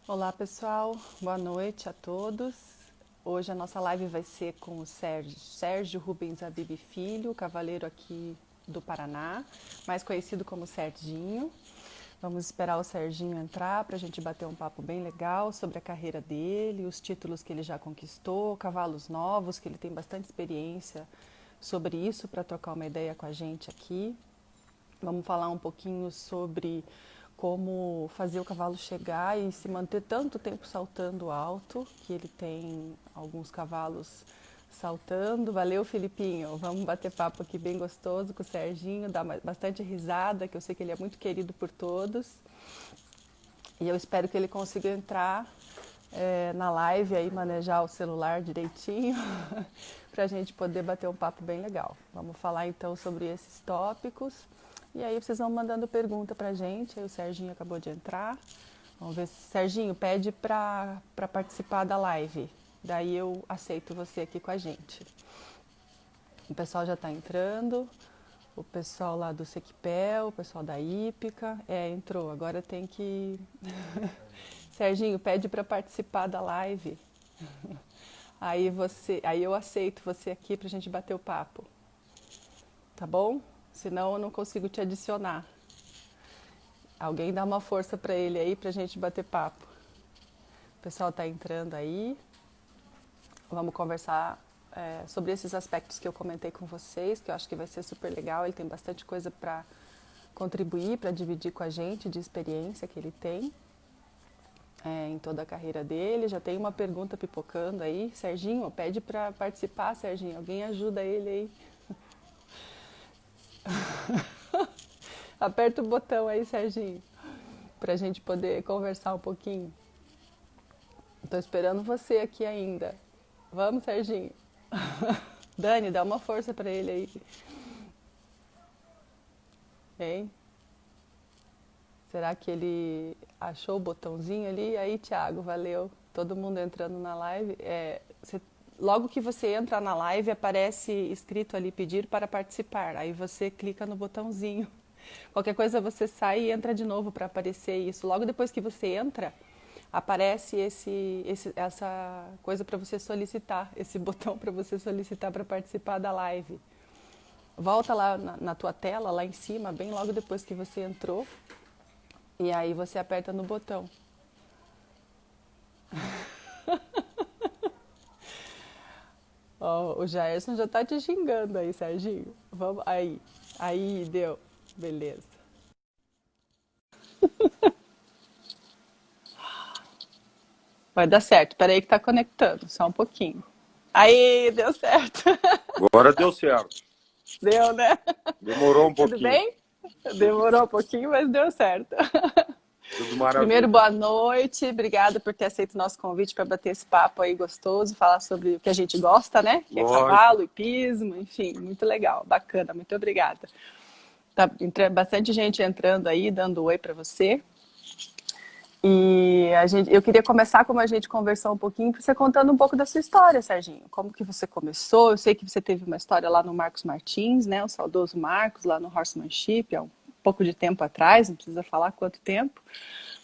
Olá pessoal, boa noite a todos. Hoje a nossa live vai ser com o Sérgio Rubens Habib Filho, cavaleiro aqui do Paraná, mais conhecido como Serginho. Vamos esperar o Serginho entrar para a gente bater um papo bem legal sobre a carreira dele, os títulos que ele já conquistou, cavalos novos, que ele tem bastante experiência sobre isso para trocar uma ideia com a gente aqui. Vamos falar um pouquinho sobre como fazer o cavalo chegar e se manter tanto tempo saltando alto, que ele tem alguns cavalos saltando. Valeu, Filipinho. Vamos bater papo aqui bem gostoso com o Serginho, dar bastante risada, que eu sei que ele é muito querido por todos. E eu espero que ele consiga entrar na live aí, manejar o celular direitinho, para a gente poder bater um papo bem legal. Vamos falar então sobre esses tópicos. E aí vocês vão mandando pergunta pra gente. Aí o Serginho acabou de entrar. Vamos ver se Serginho pede para participar da live. Daí eu aceito você aqui com a gente. O pessoal já está entrando. O pessoal lá do Sequipel, o pessoal da Hípica. Entrou. Agora tem que. Serginho, pede para participar da live. Aí eu aceito você aqui pra gente bater o papo. Tá bom? Senão eu não consigo te adicionar. Alguém dá uma força para ele aí pra gente bater papo. O pessoal tá entrando aí. Vamos conversar sobre esses aspectos que eu comentei com vocês, que eu acho que vai ser super legal. Ele tem bastante coisa para contribuir, para dividir com a gente de experiência que ele tem em toda a carreira dele. Já tem uma pergunta pipocando aí. Serginho, pede para participar, Serginho. Alguém ajuda ele aí. Aperta o botão aí, Serginho, pra gente poder conversar um pouquinho. Tô esperando você aqui ainda. Vamos, Serginho. Dani, dá uma força pra ele aí. Hein? Será que ele achou o botãozinho ali? Aí, Thiago, valeu. Todo mundo entrando na live. Logo que você entra na live, aparece escrito ali pedir para participar. Aí você clica no botãozinho. Qualquer coisa você sai e entra de novo para aparecer isso. Logo depois que você entra, aparece essa coisa para você solicitar, esse botão para você solicitar para participar da live. Volta lá na tua tela, lá em cima, bem logo depois que você entrou, e aí você aperta no botão. Oh, o Jairson já tá te xingando aí, Serginho. Vamos, aí, deu. Beleza. Vai dar certo. Peraí que tá conectando, só um pouquinho. Aí, deu certo. Agora deu certo. Deu, né? Demorou um Tudo pouquinho. bem? Tudo, Demorou um pouquinho, mas deu certo. tudo Primeiro, maravilha. boa noite. Obrigada por ter aceito o nosso convite para bater esse papo aí gostoso, falar sobre o que a gente gosta, né? Que é Lógico. cavalo, hipismo, enfim, muito legal, bacana, muito obrigada. Tá bastante gente entrando aí, dando oi para você. E eu queria começar, como a gente conversou um pouquinho, você contando um pouco da sua história, Serginho. Como que você começou? Eu sei que você teve uma história lá no Marcos Martins, né? O saudoso Marcos, lá no Horsemanship, há um pouco de tempo atrás, não precisa falar quanto tempo,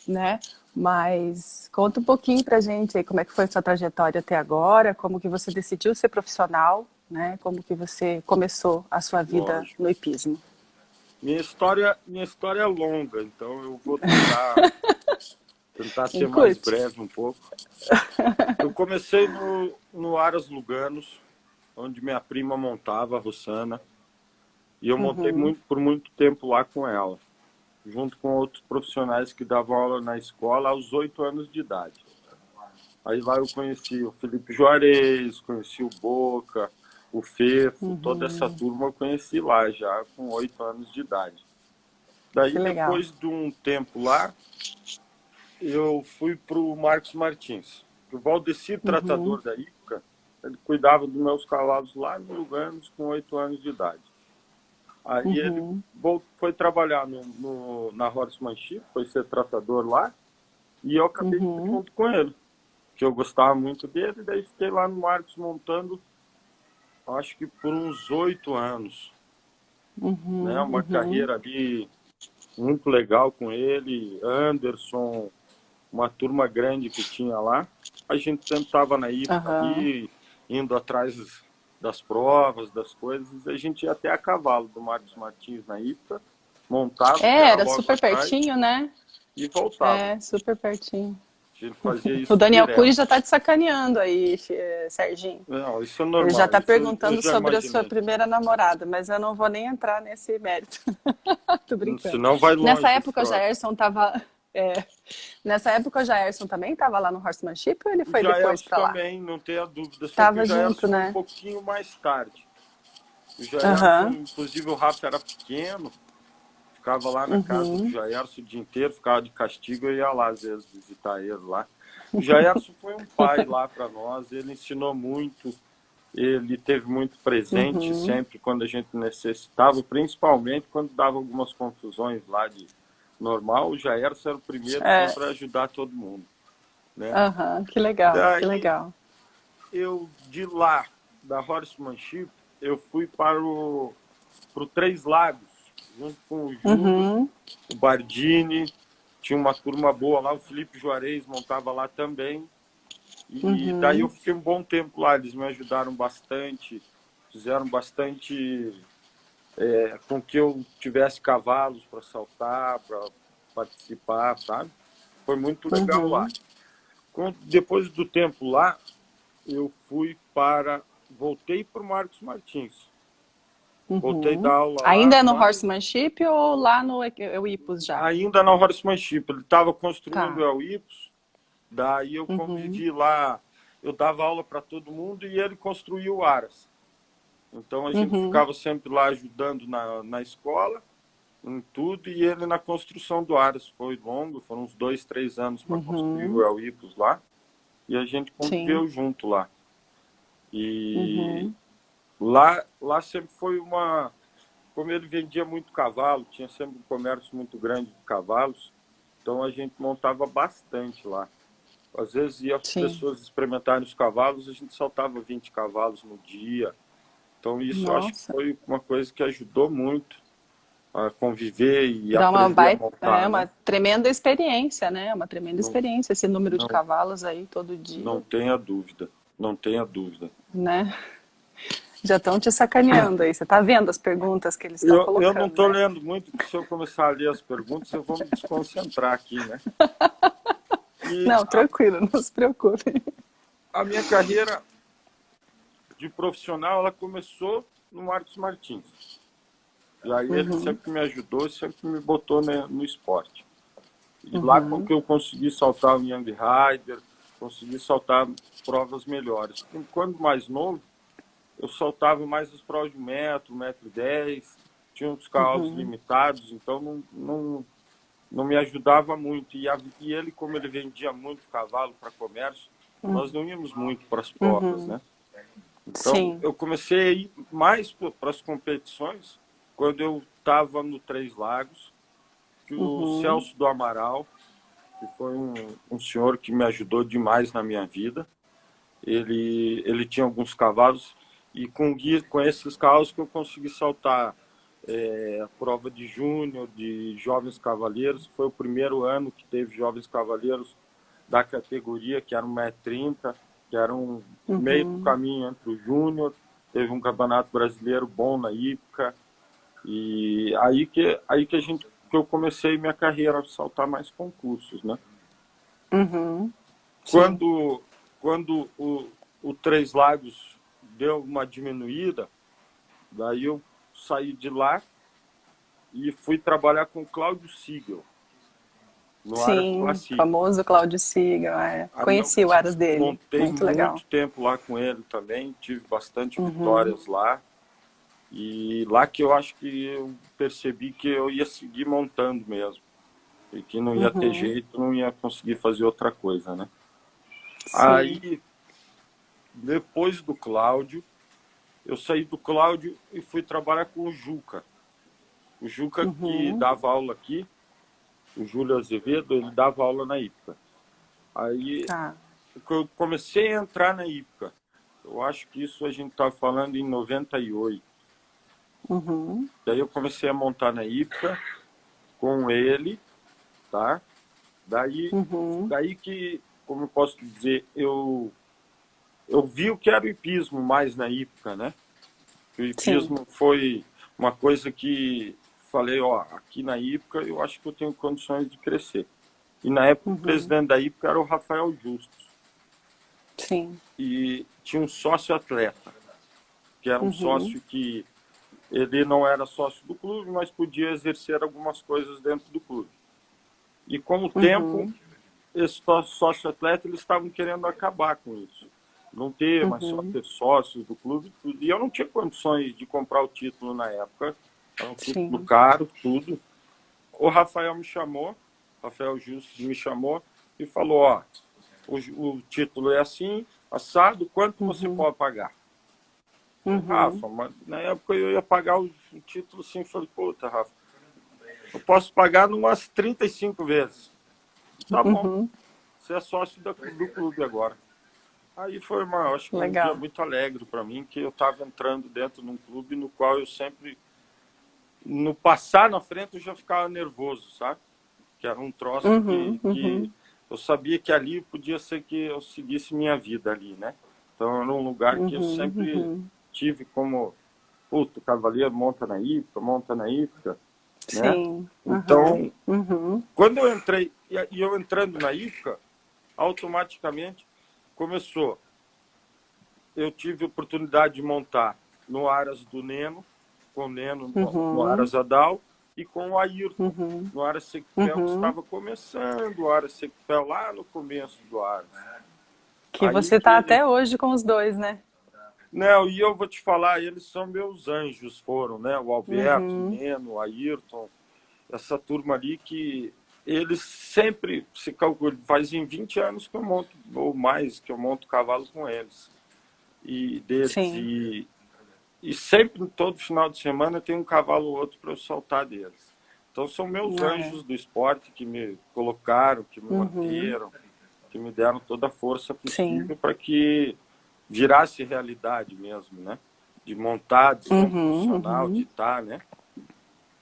né? Mas conta um pouquinho pra gente aí como é que foi a sua trajetória até agora, como que você decidiu ser profissional, né? Como que você começou a sua vida Lógico. no hipismo. Minha história é longa, então eu vou tentar ser mais Encurte. breve um pouco. Eu comecei no Aras Luganos, onde minha prima montava, a Rossana, e eu montei por muito tempo lá com ela, junto com outros profissionais que davam aula na escola aos 8 anos de idade. Aí lá eu conheci o Felipe Juarez, conheci o Boca, o Fefo, toda essa turma eu conheci lá já com 8 anos de idade. Que Daí legal. depois de um tempo lá, eu fui para o Marcos Martins. O Valdeci, tratador da época, ele cuidava dos meus cavalos lá no Luganos com 8 anos de idade. Aí ele foi trabalhar na Horsemanship, foi ser tratador lá, e eu acabei indo junto com ele, que eu gostava muito dele, daí fiquei lá no Marcos montando, acho que por uns 8 anos, né? Uma carreira ali muito legal com ele, Anderson, uma turma grande que tinha lá. A gente sempre estava na IPCA Aham. ali, indo atrás das provas, das coisas. A gente ia até a cavalo do Marcos Martins na IPCA, montava, que É, era era logo super atrás, pertinho, né? e voltava. É, super pertinho. A gente fazia O isso Daniel Cury direto. já tá te sacaneando aí, Serginho. Não, isso é Ele já normal, tá isso eu perguntando já sobre a sua imaginei. primeira namorada, mas eu não vou nem entrar nesse mérito. Tô brincando. Senão vai Nessa longe esse época o troço. Jairson tava. É, nessa época o Jairson também tava lá no Horsemanship ou ele O foi depois Jaelson pra lá? também, não tenha dúvida, só que o Tava junto, Jaelson foi um né? pouquinho mais tarde. O Jaelson, Aham. inclusive o Rafa era pequeno, ficava lá na casa do Uhum. Jaelson o dia inteiro, ficava de castigo, eu ia lá às vezes visitar ele lá. O Jaelson foi um pai lá para nós, ele ensinou muito, ele teve muito presente Uhum. sempre quando a gente necessitava, principalmente quando dava algumas confusões lá de normal, o Jaelson era o primeiro É. sempre a ajudar todo mundo, né? Aham. Que legal, que Daí legal. eu, de lá, da Horsemanship, eu fui para o Três Lagos, junto com o Júlio, Uhum. o Bardini, tinha uma turma boa lá, o Felipe Juarez montava lá também. E daí eu Uhum. fiquei um bom tempo lá, eles me ajudaram bastante, fizeram bastante com que eu tivesse cavalos para saltar, para participar, sabe? Foi muito legal lá. Uhum. Depois do tempo lá, eu voltei para o Marcos Martins. Voltei a dar Uhum. aula lá, Ainda é no mas Horsemanship ou lá no Ipos já? ainda na Horsemanship. Ele estava construindo o Tá. El Ipos, daí eu Uhum. convivi lá, eu dava aula para todo mundo e ele construiu o Aras. Então a gente Uhum. ficava sempre lá ajudando na escola, em tudo, e ele na construção do Aras. Foi longo, foram uns 2, 3 anos para construir o Uhum. El Ipos lá, e a gente Sim. conviveu junto lá. E Uhum. lá sempre foi como ele vendia muito cavalo, tinha sempre um comércio muito grande de cavalos, então a gente montava bastante lá. Às vezes ia as Sim. pessoas experimentarem os cavalos, a gente saltava 20 cavalos no dia. Então isso eu acho que Nossa. foi uma coisa que ajudou muito a conviver e Dá uma aprender a baita, é montar, uma né? tremenda experiência, né? Uma tremenda Não, experiência esse número de não, cavalos aí todo não dia, tenha dúvida, não tenha dúvida. né? Já estão te sacaneando aí. Você tá vendo as perguntas que eles estão Eu não colocando, estou né? lendo muito, porque se eu começar a ler as perguntas, eu vou me desconcentrar aqui, né? E Não, tranquilo, não se preocupe. a minha carreira de profissional, ela começou no Marcos Martins. E aí ele Uhum. sempre me ajudou, sempre me botou no esporte. E lá com Uhum. que eu consegui saltar o Young Rider, consegui saltar provas melhores. Quando mais novo, eu saltava mais as provas de 1 metro, 1,10 m, tinha uns cavalos Uhum. limitados, então não me ajudava muito. E ele, como ele vendia muito cavalo para comércio, nós não íamos muito para as provas, Uhum. né? Então, Sim. eu comecei a ir mais para as competições quando eu estava no Três Lagos, que o Uhum. Celso do Amaral, que foi um senhor que me ajudou demais na minha vida, ele tinha alguns cavalos e com esses cavalos que eu consegui saltar a prova de júnior, de jovens cavaleiros. Foi o primeiro ano que teve jovens cavaleiros da categoria, que era 1,30 m, que era um meio do Uhum. caminho entre o júnior. Teve um campeonato brasileiro bom na IPCA. E que eu comecei minha carreira a saltar mais concursos, né? Uhum. Sim. Quando o Três Lagos deu uma diminuída, daí eu saí de lá e fui trabalhar com o Cláudio Siegel, no Aras Sim, Classic. famoso Cláudio Siga. É. Aí eu Conheci o Aras dele. montei Muito legal. muito tempo lá com ele também, tive bastante Uhum. vitórias lá. E lá que eu acho que eu percebi que eu ia seguir montando mesmo. E que não ia ter Uhum. jeito, não ia conseguir fazer outra coisa, né? Sim. Aí, depois do Cláudio, eu saí do Cláudio e fui trabalhar com o Juca. O Juca que Uhum. dava aula aqui, o Júlio Azevedo, ele dava aula na IPCA. Aí Tá. eu comecei a entrar na IPCA. Eu acho que isso a gente está falando em 98. Uhum. Daí eu comecei a montar na IPCA com ele, tá? Daí, Uhum. daí que, como eu posso dizer, eu vi o que era o hipismo mais na época, né? O Sim. hipismo foi uma coisa que falei, ó, aqui na época eu acho que eu tenho condições de crescer. E na época o Uhum. presidente da época era o Rafael Justus. Sim. E tinha um sócio atleta, que era um Uhum. sócio que ele não era sócio do clube, mas podia exercer algumas coisas dentro do clube. E com o tempo, Uhum. esses sócio-atleta, eles estavam querendo acabar com isso. Não ter, mas só Uhum. ter sócios do clube. Tudo. E eu não tinha condições de comprar o título na época. Era um título Sim. caro, tudo. O Rafael me chamou, Rafael Justus me chamou e falou, ó, o título é assim, assado, quanto você Uhum. pode pagar? Falei, Uhum. Rafa, mas na época eu ia pagar o título assim, falei, puta, Rafa, eu posso pagar umas 35 vezes. Tá bom, Uhum. você é sócio do clube agora. Aí foi acho que um dia Legal. muito alegre para mim, que eu estava entrando dentro de um clube no qual eu sempre, no passar na frente, eu já ficava nervoso, sabe? Que era um troço Uhum. que Uhum. eu sabia que ali podia ser que eu seguisse minha vida ali, né? Então era um lugar que eu Uhum. sempre Uhum. tive como, puto, cavaleiro monta na hípica, né? Sim. Uhum. Então, Uhum. quando eu entrei, e eu entrando na hípica, automaticamente começou. Eu tive a oportunidade de montar no Aras do Neno, com o Neno no Uhum. Aras Adal e com o Ayrton, Uhum. no Aras Sequipel, que Uhum. estava começando o Aras Sequipel lá no começo do Aras. Que Aí você que tá ele... até hoje com os dois, né? Não, e eu vou te falar, eles são meus anjos, foram, né? O Alberto, o Uhum. Neno, o Ayrton, essa turma ali que eles sempre se calculam, fazem 20 anos que eu monto, ou mais, que eu monto cavalo com eles. E deles. Sim. E sempre, todo final de semana, tem um cavalo ou outro para eu soltar deles. Então são meus É. anjos do esporte que me colocaram, que me Uhum. manteram, que me deram toda a força Sim. possível para que virasse realidade mesmo, né? De montar, de ser um Uhum. profissional, de Uhum. estar, né?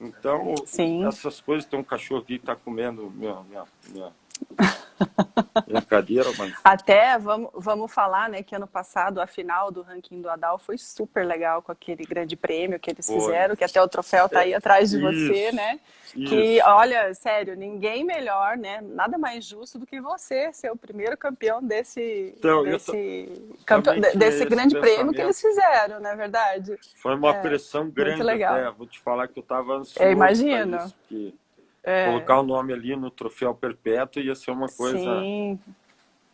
Então, Sim. essas coisas, tem um cachorro aqui que está comendo minha cadeira, mas... Até vamos falar, né, que ano passado a final do ranking do Adal foi super legal com aquele grande prêmio que eles Foi. fizeram, que até o troféu tá É, aí atrás de você, isso, né? Que, isso. olha, sério, ninguém melhor, né? Nada mais justo do que você ser o primeiro campeão Então, também tinha desse esse grande prêmio que eles pensamento. fizeram, não é verdade? Foi uma É, pressão muito grande legal. até. Vou te falar que eu estava Eu ansioso para imagino. isso, porque É, colocar o nome ali no troféu perpétuo ia ser uma coisa sim.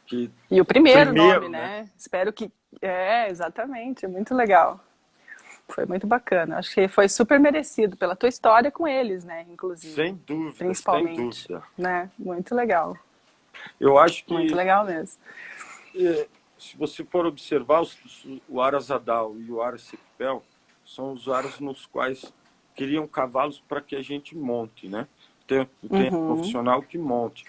que... E o primeiro nome, Primeiro, né? né? Espero que. É, exatamente. Muito legal. Foi muito bacana. Acho que foi super merecido pela tua história com eles, né? Inclusive. Sem dúvida, sem Principalmente. dúvida. Né? Muito legal. Eu acho Muito que, legal mesmo. se você for observar, o Aras Adal e o Aras Sequipel são os aras nos quais criam cavalos para que a gente monte, né? Tem Uhum. profissional que monte.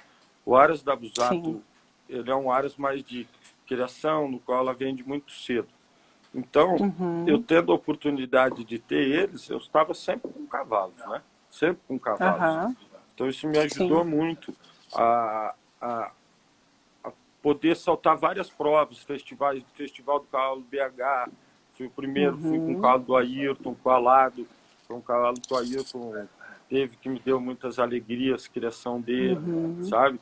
O Aras da Sim. Busato, ele é um Aras mais de criação, no qual ela vende muito cedo. Então, eu Uhum. tendo a oportunidade de ter eles, eu estava sempre com cavalos, né? Sempre com cavalos. Aham. Então, isso me ajudou Sim. muito a, a, a poder saltar várias provas, Festival do Cavalo BH, fui o primeiro, fui com o Uhum. cavalo do Ayrton, com o Alado, foi um cavalo que o Ayrton teve, que me deu muitas alegrias, criação dele, Uhum. sabe?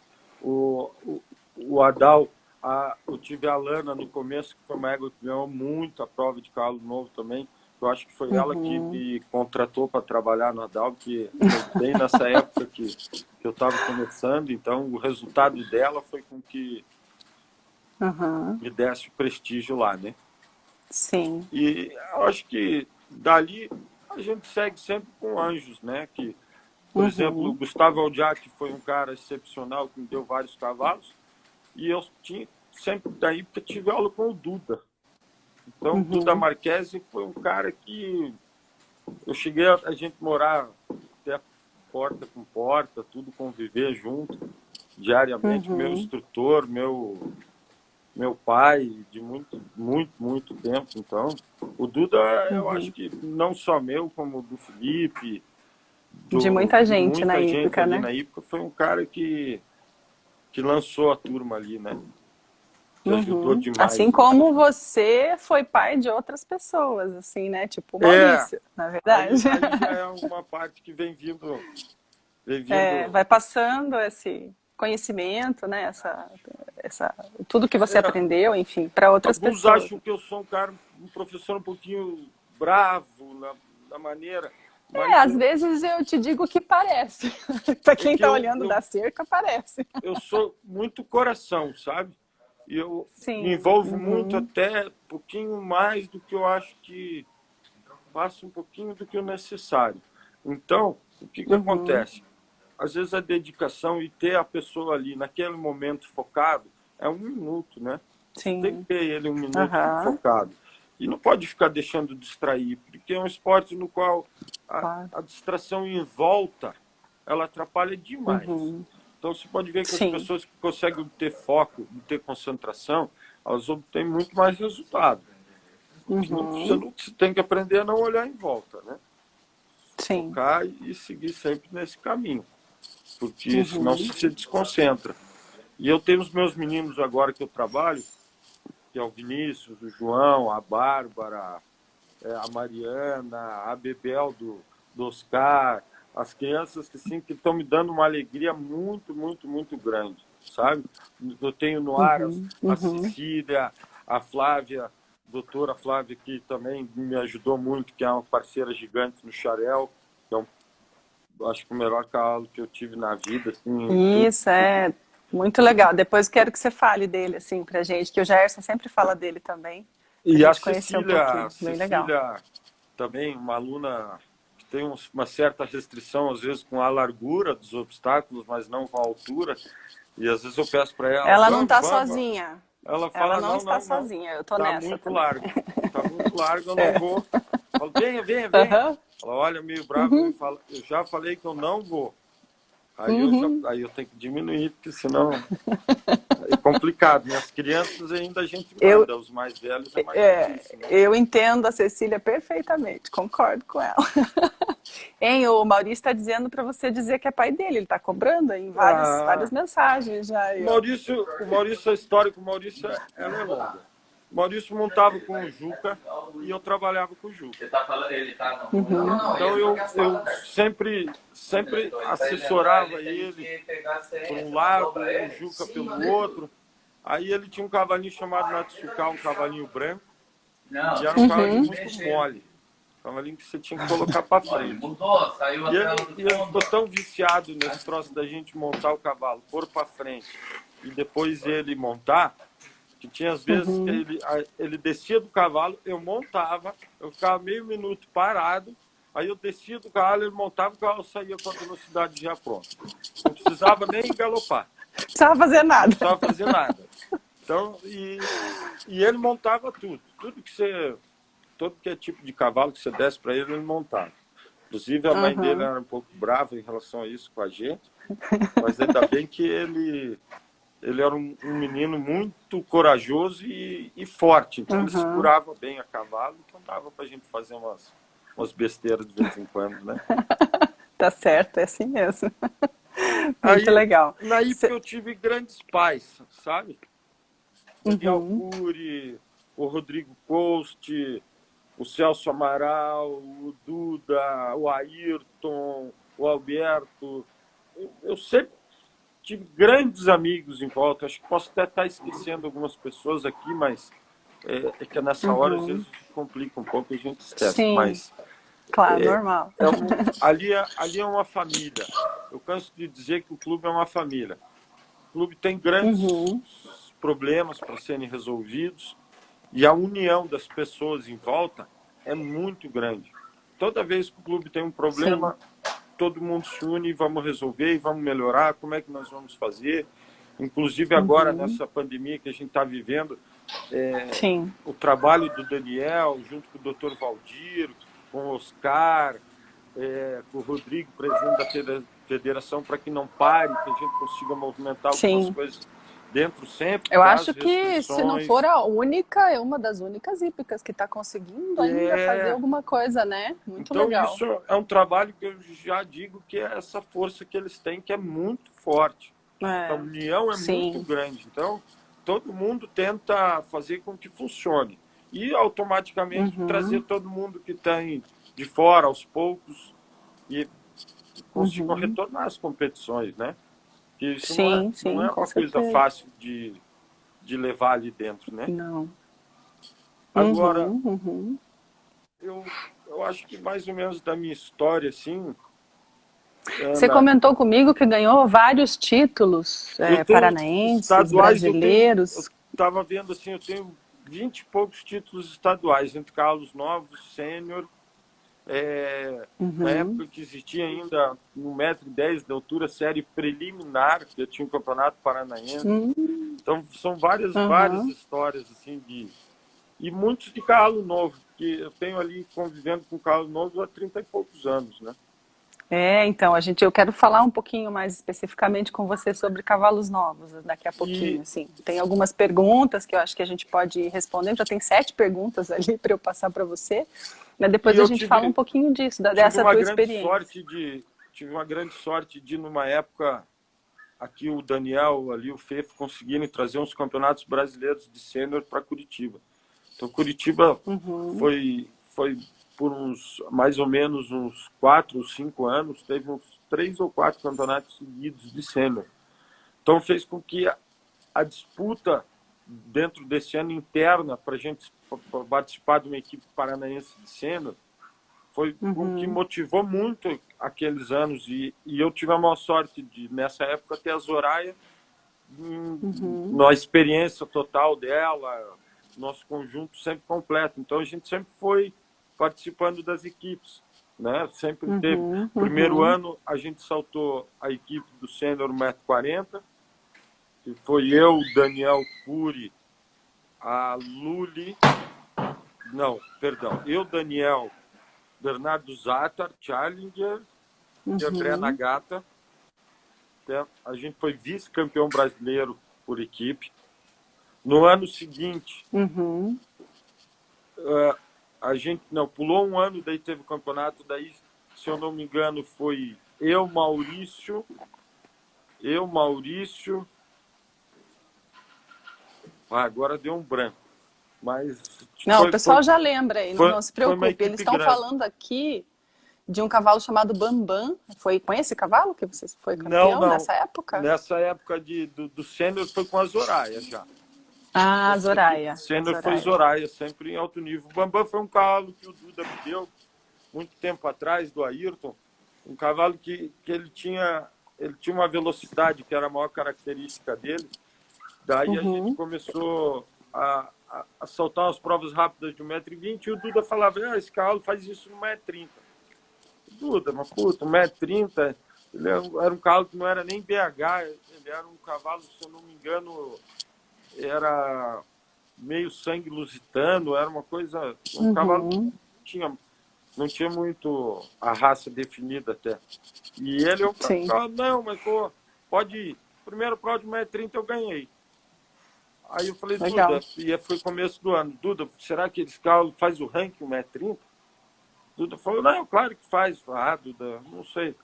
O Adal, eu tive a Lana no começo, que foi uma égua que ganhou muito a prova de cavalo novo também. Eu acho que foi ela que Uhum. me contratou para trabalhar no Adal, que foi bem nessa época que eu estava começando. Então, o resultado dela foi com que Uhum. me desse o prestígio lá, né? Sim. E eu acho que dali a gente segue sempre com anjos, né? Que, por exemplo, o Uhum. Gustavo Aldiac foi um cara excepcional que me deu vários cavalos. E eu tinha sempre daí porque tive aula com o Duda. Então, o Duda Uhum. Marquesi foi um cara que eu cheguei a gente morar até porta com porta, tudo conviver junto diariamente. Meu Uhum. instrutor, meu pai de muito tempo. Então, o Duda, eu acho Uhum. que não só meu, como do Felipe, De muita de gente na muita gente hípica, ali né? na época, foi um cara que que lançou a turma ali, né? Que ajudou demais. Assim como você foi pai de outras pessoas, assim, né? Tipo o É, Maurício, na verdade. aí já é uma parte que vem vindo, vem vindo. Vai passando esse conhecimento, né? Tudo que você É, aprendeu, enfim, para outras alguns pessoas. acham que eu sou um professor um pouquinho bravo na maneira, mas Às vezes eu te digo que parece. Para é quem que está olhando da cerca, parece. eu sou muito coração, sabe? E eu me Sim. envolvo muito até um pouquinho mais do que eu acho que faço um pouquinho do que o necessário. Então, o que que acontece? Às vezes a dedicação e ter a pessoa ali naquele momento focado é 1 minuto, né? Você tem que Sim. ter ele 1 minuto Aham. focado. E não pode ficar deixando distrair, porque é um esporte no qual Claro. a distração em volta, ela atrapalha demais. Então você pode ver que as Sim. pessoas que conseguem ter foco, ter concentração, elas obtêm muito mais resultado. Você tem que aprender a não olhar em volta, né? Sim. Focar e seguir sempre nesse caminho, porque senão você se desconcentra. E eu tenho os meus meninos agora que eu trabalho, que é o Vinícius, o João, a Bárbara, a Mariana, a Bebel do Oscar, as crianças que sim, que estão me dando uma alegria muito, muito, muito grande, sabe? Eu tenho no ar a Cecília, a Flávia, doutora Flávia, que também me ajudou muito, que é uma parceira gigante no Xarel, que é acho que o melhor cavalo que eu tive na vida, assim, tudo. Isso, é muito legal. Depois quero que você fale dele, assim, pra gente, que o Gerson sempre fala dele também, pra E gente conhecer um A pouquinho. Bem legal. Cecília também, uma aluna que tem uma certa restrição, às vezes, com a largura dos obstáculos, mas não com a altura. E às vezes eu peço para ela, Ela não vamos, tá vamos. sozinha. Ela Ela fala, não não, está não, não, sozinha, eu tô tá nessa muito também. largo. Tá muito largo, eu não vou. Eu falo, venha, venha, venha. Ela olha meio brava e fala, eu já falei que eu não vou. Aí eu tenho que diminuir, porque senão é complicado, né? As crianças ainda a gente Eu, manda, os mais velhos é mais difícil, né? eu entendo a Cecília perfeitamente, concordo com ela. Hein, o Maurício está dizendo para você dizer que é pai dele, ele está cobrando aí várias Ah, mensagens já aí, ó. A história com o Maurício, ela é longa. O Maurício montava com o Juca e eu trabalhava com o Juca. Você tá falando, ele tá no... Não, Então eu sempre assessorava ele por um lado, o Juca pelo outro. Aí ele tinha um cavalinho chamado Natsuka, um cavalinho branco, e era um cavalinho muito mole. Um cavalinho que você tinha que colocar para frente. E ele ficou tão viciado nesse troço da gente montar o cavalo, pôr para frente e depois ele montar, que tinha às vezes que ele descia do cavalo, eu montava, eu ficava meio minuto parado, aí eu descia do cavalo, ele montava, o cavalo saía com a velocidade já pronta. Não precisava nem galopar. Não precisava fazer nada. Não precisava fazer nada. Então, e ele montava tudo. Todo que é tipo de cavalo que você desse para ele, ele montava. Inclusive, a mãe dele era um pouco brava em relação a isso com a gente, mas ainda bem que ele era um menino muito corajoso e forte. Então, ele segurava bem a cavalo, então dava para a gente fazer umas besteiras de vez em quando, né? Tá certo, é assim mesmo. Muito legal. Na IPA eu tive grandes pais, sabe? O Miguel Cury, o Rodrigo Coste, o Celso Amaral, o Duda, o Ayrton, o Alberto. Eu sempre tive grandes amigos em volta. Acho que posso até estar esquecendo algumas pessoas aqui, mas é que nessa hora às vezes complica um pouco e a gente esquece. Sim, mas claro, normal. Ali é uma família. Eu canso de dizer que o clube é uma família. O clube tem grandes problemas para serem resolvidos e a união das pessoas em volta é muito grande. Toda vez que o clube tem um problema, todo mundo se une e vamos resolver e vamos melhorar. Como é que nós vamos fazer? Inclusive agora, nessa pandemia que a gente está vivendo, o trabalho do Daniel, junto com o Dr. Valdir, com o Oscar, com o Rodrigo, presidente da federação, para que não pare, que a gente consiga movimentar algumas coisas dentro sempre. Eu acho que se não for a única, é uma das únicas hípicas que está conseguindo ainda fazer alguma coisa, né? Muito legal. Então isso é um trabalho que eu já digo que é essa força que eles têm, que é muito forte. A união é muito sim. grande. Então, todo mundo tenta fazer com que funcione. E automaticamente trazer todo mundo que tem de fora aos poucos e consigam retornar às competições, né? Que isso Sim, não sim, é com uma coisa certeza. fácil de levar ali dentro, né? Não. Agora, Uhum. eu acho que mais ou menos da minha história, assim, Você Ana, comentou comigo que ganhou vários títulos eu tenho paranaenses, estaduais, eu brasileiros. estava vendo assim, eu tenho 20 e poucos títulos estaduais, entre cavalos novos, sênior, na Uhum. época que existia ainda 1,10 m de altura, série preliminar, que eu tinha um campeonato paranaense. Hum, Então, são várias aham. histórias, assim, e muitos de cavalo novo, porque eu tenho ali convivendo com cavalo novo há 30 e poucos anos, né? Então, eu quero falar um pouquinho mais especificamente com você sobre cavalos novos daqui a pouquinho, E, assim. Tem algumas perguntas que eu acho que a gente pode ir respondendo, já tem 7 perguntas ali para eu passar para você, mas e depois a eu gente fala um pouquinho disso, tive dessa uma tua grande experiência. sorte de numa época aqui o Daniel ali o Fefo conseguirem trazer uns campeonatos brasileiros de sênior para Curitiba. Então Curitiba Uhum, foi por uns mais ou menos uns 4 ou 5 anos, teve uns 3 ou 4 campeonatos seguidos de sênior. Então fez com que a disputa dentro desse ano interna para a gente participar de uma equipe paranaense de sênior foi o que uhum, motivou muito aqueles anos. E eu tive a maior sorte de, nessa época, ter a Zoraia uhum, na experiência total dela, nosso conjunto sempre completo. Então, a gente sempre foi participando das equipes. Né? Sempre teve. uhum, Primeiro uhum, ano, a gente saltou a equipe do Sênior 1,40 m, que foi eu, Daniel Cury, a Luli. Não, perdão. Eu, Daniel, Bernardo Zattar, Challenger e André uhum, Nagata. A gente foi vice-campeão brasileiro por equipe. No ano seguinte, uhum, a gente não pulou um ano, daí teve o campeonato, daí, se eu não me engano, foi eu, Maurício. Agora deu um branco. Mas Não, o foi, foi, pessoal já lembra aí, não, foi, não se foi uma preocupe. Eles equipe estão grande. falando aqui de um cavalo chamado Bambam. Foi com esse cavalo que você foi Não, campeão não. nessa época? Nessa época do sênior foi com a Zoraia já. Ah, Essa equipe de Zoraia. sênior foi Zoraia. Zoraia, sempre em alto nível. O Bambam foi um cavalo que o Duda me deu muito tempo atrás, do Ayrton. Um cavalo que ele tinha uma velocidade que era a maior característica dele. Daí a gente Uhum. começou a saltar as provas rápidas de 1,20 m e o Duda falava, esse cavalo faz isso no 1,30 m. Duda, mas puta, 1,30 m, ele era um cavalo que não era nem BH, ele era um cavalo, se eu não me engano, era meio sangue lusitano, era uma coisa, um cavalo que Uhum. não tinha muito a raça definida até. E ele, eu Sim. falava, não, mas pô, pode ir. Primeiro prova de 1,30 m eu ganhei. Aí eu falei, Duda, Legal. e foi começo do ano, Duda, será que esse carro faz o ranking 1,30 m? Duda falou, não, claro que faz. Duda, não sei.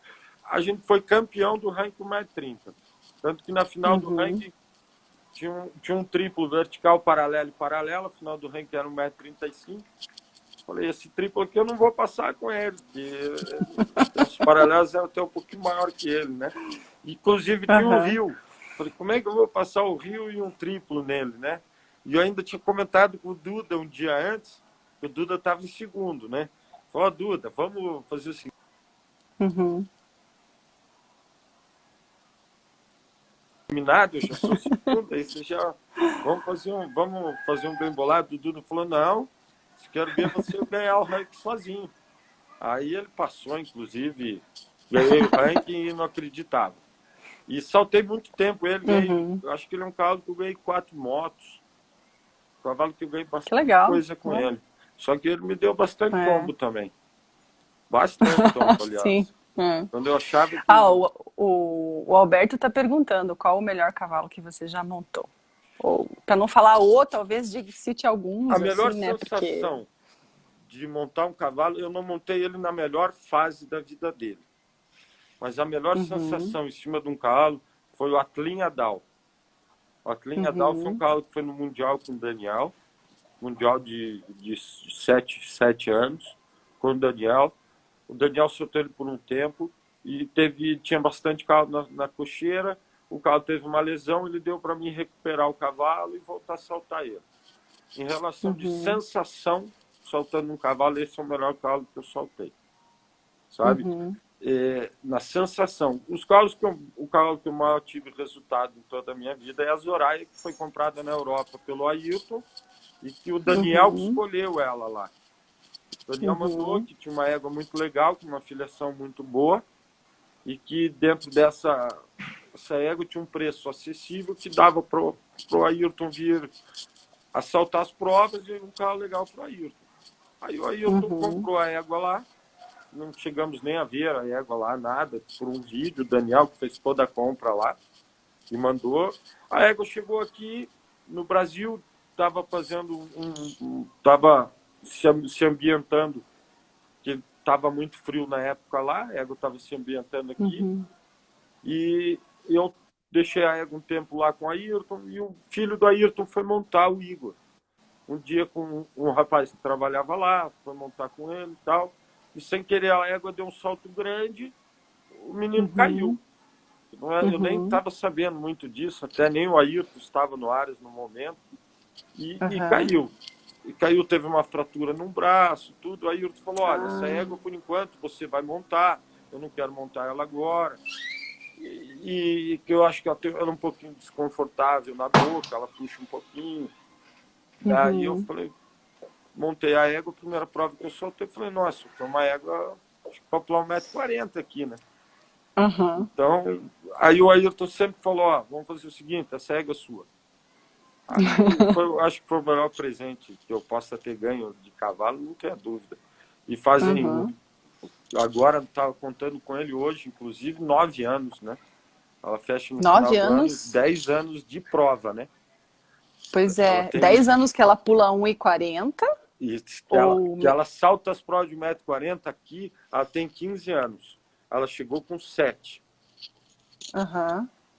A gente foi campeão do ranking 1,30 m. Tanto que na final do Uhum. ranking tinha um triplo vertical, paralelo e paralelo. A final do ranking era 1,35 m. Falei, esse triplo aqui eu não vou passar com ele, porque os paralelos eram até um pouquinho maior que ele, né? Inclusive tinha um Aham. rio. Falei, como é que eu vou passar o rio e um triplo nele, né? E eu ainda tinha comentado com o Duda um dia antes, que o Duda estava em segundo, né? Falei, Duda, vamos fazer o seguinte, Uhum. eliminado, eu já sou segundo, aí você já... Vamos fazer um bem bolado. O Duda falou, não, quero ver você ganhar o ranking sozinho. Aí ele passou, inclusive, ganhei o ranking e não acreditava. E saltei muito tempo ele, Uhum. acho que ele é um cavalo que eu ganhei 4 motos, um cavalo que eu ganhei Que bastante legal. coisa com ele. Só que ele me deu bastante É. tombo também. Bastante tombo, Sim. aliás. É. Quando eu achava Ah, que o Alberto está perguntando qual o melhor cavalo que você já montou. Ou, para não falar o, talvez cite a alguns, melhor assim, né? Porque. sensação de montar um cavalo, eu não montei ele na melhor fase da vida dele. Mas a melhor Uhum. sensação em cima de um cavalo foi o Atlin Adal. O Atlin Adal foi um cavalo que foi no Mundial com o Daniel, Mundial de 7 anos, com o Daniel. O Daniel soltou ele por um tempo e tinha bastante cavalo na cocheira. O cavalo teve uma lesão, ele deu para mim recuperar o cavalo e voltar a saltar ele. Em relação de sensação, soltando um cavalo, esse é o melhor cavalo que eu soltei. Sabe? Na sensação. O cavalo que eu maior tive resultado em toda a minha vida é a Zoraia, que foi comprada na Europa pelo Ayrton e que o Daniel escolheu ela lá. O Daniel mandou, que tinha uma égua muito legal, com uma filiação muito boa e que dentro dessa égua tinha um preço acessível que dava para o Ayrton vir assaltar as provas e um carro legal para o Ayrton. Aí o Ayrton comprou a égua lá. Não chegamos nem a ver a égua lá, nada, por um vídeo, o Daniel que fez toda a compra lá e mandou. A égua chegou aqui no Brasil, estava fazendo estava se ambientando, que estava muito frio na época lá, a égua estava se ambientando aqui. E eu deixei a égua um tempo lá com o Ayrton e o filho do Ayrton foi montar, o Igor. Um dia com um rapaz que trabalhava lá, foi montar com ele e tal. E sem querer a égua deu um salto grande, o menino caiu. Eu nem estava sabendo muito disso, até nem o Ayrton estava no Ares no momento, e caiu. E caiu, teve uma fratura num braço, tudo. O Ayrton falou, olha, essa égua por enquanto você vai montar, eu não quero montar ela agora. E que eu acho que ela é um pouquinho desconfortável na boca, ela puxa um pouquinho. Daí eu falei, montei a égua, a primeira prova que eu soltei, falei, nossa, foi uma égua, acho que para pular 1,40 m aqui, né? Então, aí o Ayrton sempre falou, ó, vamos fazer o seguinte, essa égua é sua. Aí, acho que foi o melhor presente que eu possa ter ganho de cavalo, não tenha dúvida. E fazem, agora estava contando com ele hoje, inclusive, 9 anos, né? Ela fecha no 9 final do ano, anos? 10 anos de prova, né? Pois é, 10 anos que ela pula 1,40 m. Que ela salta as provas de 1,40 m aqui, ela tem 15 anos. Ela chegou com 7.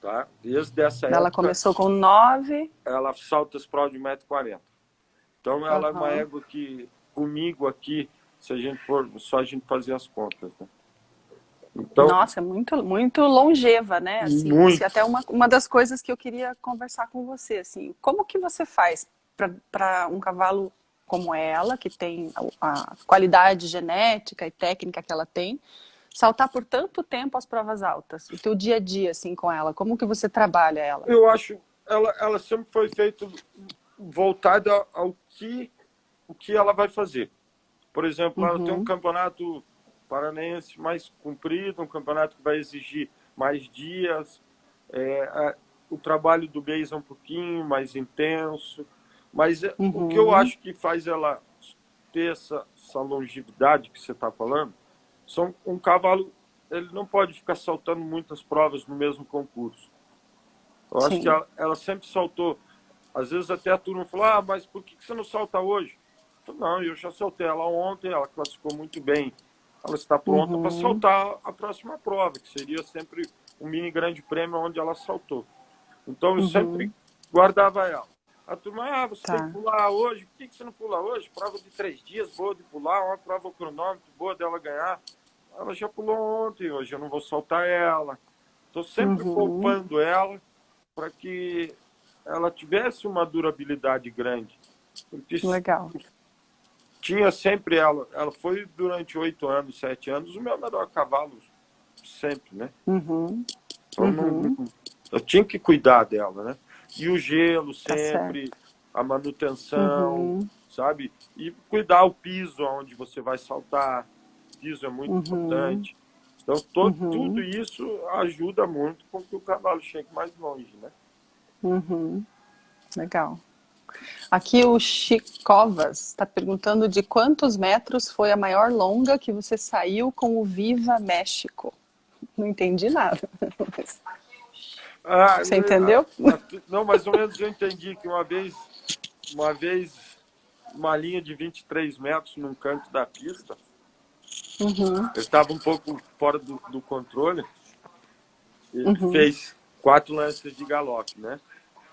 Tá? Desde essa época... Ela começou com 9. Ela salta as provas de 1,40 m. Então ela é uma égua que, comigo aqui, se a gente for, só a gente fazer as contas, né? Então, nossa, é muito, muito longeva, né? Assim, muito. até uma das coisas que eu queria conversar com você, assim, como que você faz para um cavalo como ela, que tem a qualidade genética e técnica que ela tem, saltar por tanto tempo as provas altas? O teu dia a dia, assim, com ela, como que você trabalha ela? Eu acho, ela sempre foi feita voltada ao que ela vai fazer. Por exemplo, ela tem um campeonato paranaense mais comprido, um campeonato que vai exigir mais dias. O trabalho do mês é um pouquinho mais intenso. Mas o que eu acho que faz ela ter essa longevidade que você está falando, um cavalo, ele não pode ficar saltando muitas provas no mesmo concurso. Eu acho que ela sempre saltou. Às vezes até a turma falou, mas por que você não salta hoje? Eu falei, não, eu já saltei ela ontem, ela classificou muito bem. Ela está pronta para saltar a próxima prova, que seria sempre um mini grande prêmio onde ela saltou. Então eu sempre guardava ela. A turma, você tem que pular hoje. Por que você não pula hoje? Prova de 3 dias, boa de pular, uma prova cronômetro, boa dela ganhar. Ela já pulou ontem, hoje eu não vou soltar ela. Estou sempre poupando ela para que ela tivesse uma durabilidade grande. Porque legal. Tinha sempre ela foi durante 8 anos, 7 anos, o meu melhor cavalo, sempre, né? Então, eu tinha que cuidar dela, né? E o gelo sempre, a manutenção, sabe? E cuidar o piso onde você vai saltar, o piso é muito importante. Então, tudo isso ajuda muito com que o cavalo chegue mais longe, né? Legal. Aqui o Chicovas está perguntando de quantos metros foi a maior longa que você saiu com o Viva México. Não entendi nada. Você entendeu? Não, mais ou menos eu entendi que uma vez uma linha de 23 metros num canto da pista, eu estava um pouco fora do controle, ele fez 4 lances de galope, né?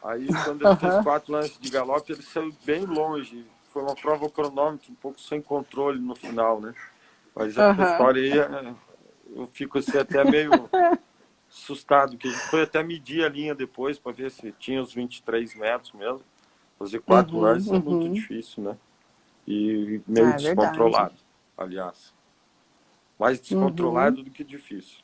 Aí, quando ele fez 4 lances de galope, ele saiu bem longe. Foi uma prova cronômetro, um pouco sem controle no final, né? Mas essa história aí, eu fico assim, até meio assustado, que a gente foi até medir a linha depois para ver se tinha os 23 metros mesmo. Fazer 4 lances é muito difícil, né? E meio descontrolado, aliás. Mais descontrolado do que difícil.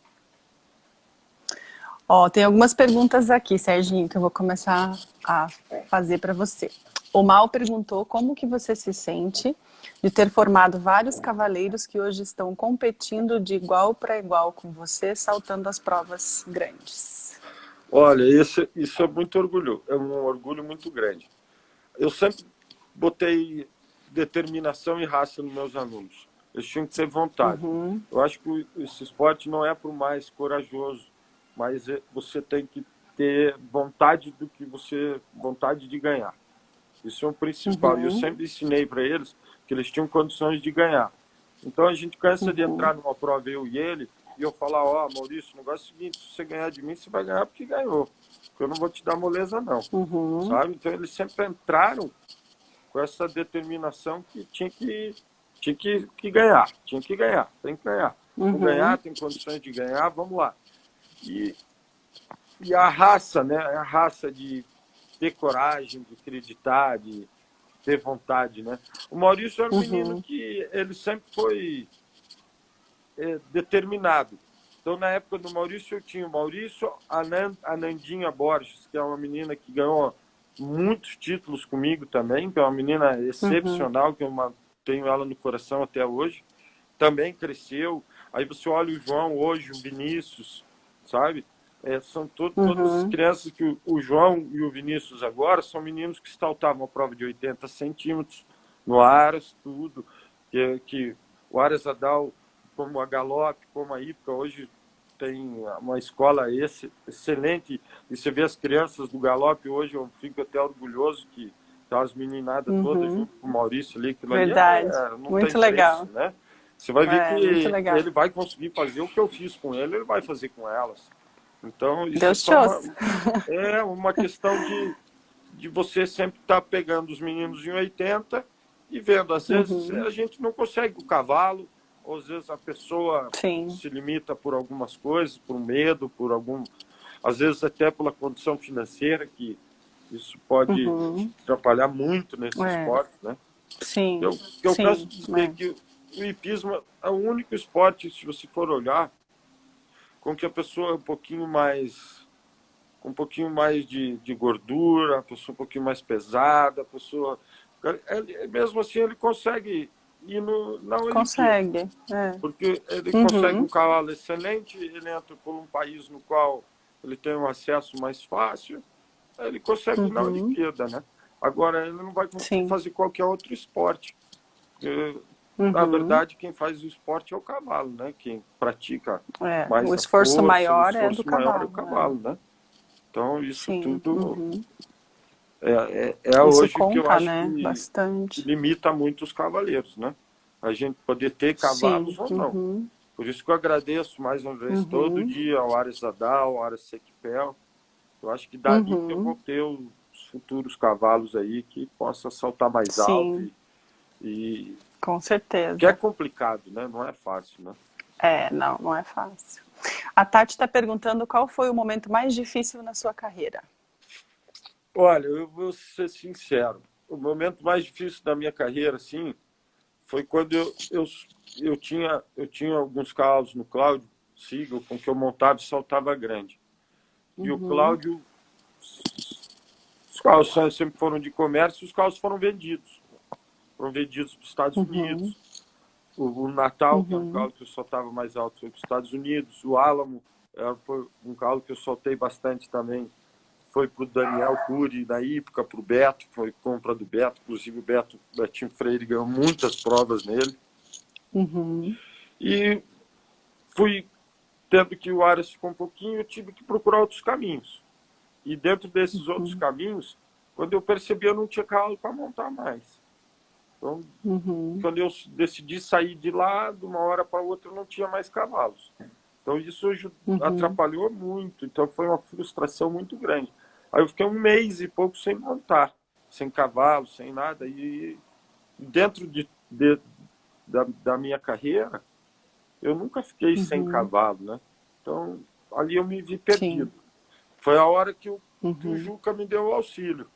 Ó, tem algumas perguntas aqui, Serginho, que eu vou começar a fazer para você. O Mal perguntou como que você se sente de ter formado vários cavaleiros que hoje estão competindo de igual para igual com você, saltando as provas grandes. Olha, isso é muito orgulho, é um orgulho muito grande. Eu sempre botei determinação e raça nos meus alunos. Eles tinham que ter vontade. Eu acho que esse esporte não é para o mais corajoso, mas você tem que ter vontade vontade de ganhar. Isso é o principal. E eu sempre ensinei para eles que eles tinham condições de ganhar. Então a gente cansa de entrar numa prova, eu e ele, e eu falar, ó, Maurício, o negócio é o seguinte, se você ganhar de mim, você vai ganhar porque ganhou. Porque eu não vou te dar moleza, não. Sabe? Então eles sempre entraram com essa determinação que tinha que ganhar. Tinha que ganhar, tem que ganhar. Vamos ganhar, tem condições de ganhar, vamos lá. E a raça, né? A raça de ter coragem, de acreditar, de ter vontade, né? O Maurício era um menino que ele sempre foi determinado. Então, na época do Maurício, eu tinha o Maurício, a Nandinha Borges, que é uma menina que ganhou muitos títulos comigo também, que é uma menina excepcional, que eu tenho ela no coração até hoje. Também cresceu. Aí você olha o João hoje, o Vinícius, sabe? São todas as crianças que o João e o Vinícius agora são meninos que saltavam a prova de 80 centímetros no Aras, tudo. Que o Aras Adal, como a Galope, como a Ípica, hoje tem uma escola excelente. E você vê as crianças do Galope hoje, eu fico até orgulhoso que tá as meninadas todas junto com o Maurício ali. Verdade, não muito tem legal. preço, né? Você vai ver que ele vai conseguir fazer o que eu fiz com ele vai fazer com elas. Então, isso Deus te ouça. é uma questão de você sempre estar pegando os meninos em 80 e vendo. Às vezes a gente não consegue o cavalo, ou às vezes a pessoa se limita por algumas coisas, por medo, às vezes até pela condição financeira, que isso pode atrapalhar muito nesse esporte, né? Sim. Eu penso dizer que o hipismo é o único esporte, se você for olhar, com que a pessoa é um pouquinho mais de gordura, a pessoa um pouquinho mais pesada, a pessoa mesmo assim ele consegue ir na Olimpíada. Consegue, porque ele consegue um cavalo excelente, ele entra por um país no qual ele tem um acesso mais fácil, ele consegue ir na Olimpíada, né? Agora ele não vai conseguir fazer qualquer outro esporte. Porque, na verdade, quem faz o esporte é o cavalo, né? Quem pratica mais o esforço maior é do cavalo. Né? Então, isso tudo isso hoje conta, que eu acho né? que Bastante. limita muito os cavaleiros, né? A gente poder ter cavalos ou não. Por isso que eu agradeço mais uma vez todo dia ao Ares Adal, ao Ares Sequipel. Eu acho que dali eu vou ter os futuros cavalos aí que possam saltar mais alto e com certeza. Que é complicado, né? Não é fácil, né? Não é fácil. A Tati está perguntando qual foi o momento mais difícil na sua carreira. Olha, eu vou ser sincero. O momento mais difícil da minha carreira, assim, foi quando eu tinha alguns cavalos no Cláudio Siegel com que eu montava e saltava grande. E o Cláudio, os carros sempre foram de comércio, os carros foram vendidos. Foram vendidos para os Estados Unidos. O Natal, que é um carro que eu soltava mais alto, foi para os Estados Unidos. O Álamo, foi um carro que eu soltei bastante também. Foi para o Daniel Cury, na época, para o Beto, foi compra do Beto. Inclusive o Betinho Freire ganhou muitas provas nele. E fui tendo que o Aras ficou um pouquinho, eu tive que procurar outros caminhos. E dentro desses outros caminhos, quando eu percebi, eu não tinha cavalo para montar mais. Então, quando eu decidi sair de lá, de uma hora para outra, eu não tinha mais cavalos. Então isso atrapalhou muito, então foi uma frustração muito grande. Aí eu fiquei um mês e pouco sem montar, sem cavalo, sem nada, e dentro da minha carreira, eu nunca fiquei sem cavalo, né? Então, ali eu me vi perdido. Sim. Foi a hora que o Juca me deu o auxílio,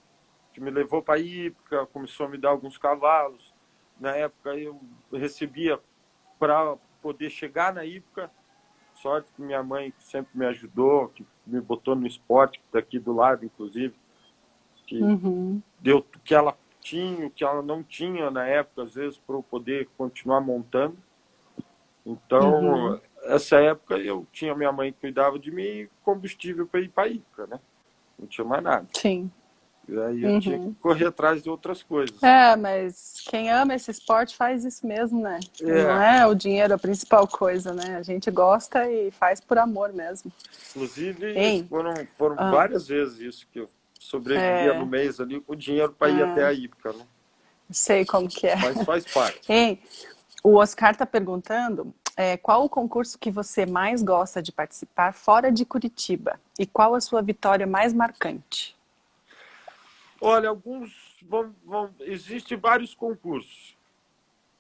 que me levou para a hípica, começou a me dar alguns cavalos. Na época eu recebia para poder chegar na hípica, sorte que minha mãe sempre me ajudou, que me botou no esporte, que está aqui do lado, inclusive, que deu o que ela tinha, o que ela não tinha na época, às vezes, para eu poder continuar montando. Então, essa época eu tinha minha mãe que cuidava de mim e combustível para ir para a hípica, né? Não tinha mais nada. Sim. E aí eu tinha que correr atrás de outras coisas. Mas quem ama esse esporte faz isso mesmo, né? É. Não é o dinheiro a principal coisa, né? A gente gosta e faz por amor mesmo. Inclusive, foram várias vezes isso que eu sobrevivia no mês ali com o dinheiro para ir até a hípica, né? Sei como que é. Mas faz parte. Ei, o Oscar está perguntando qual o concurso que você mais gosta de participar fora de Curitiba? E qual a sua vitória mais marcante? Olha, existem vários concursos,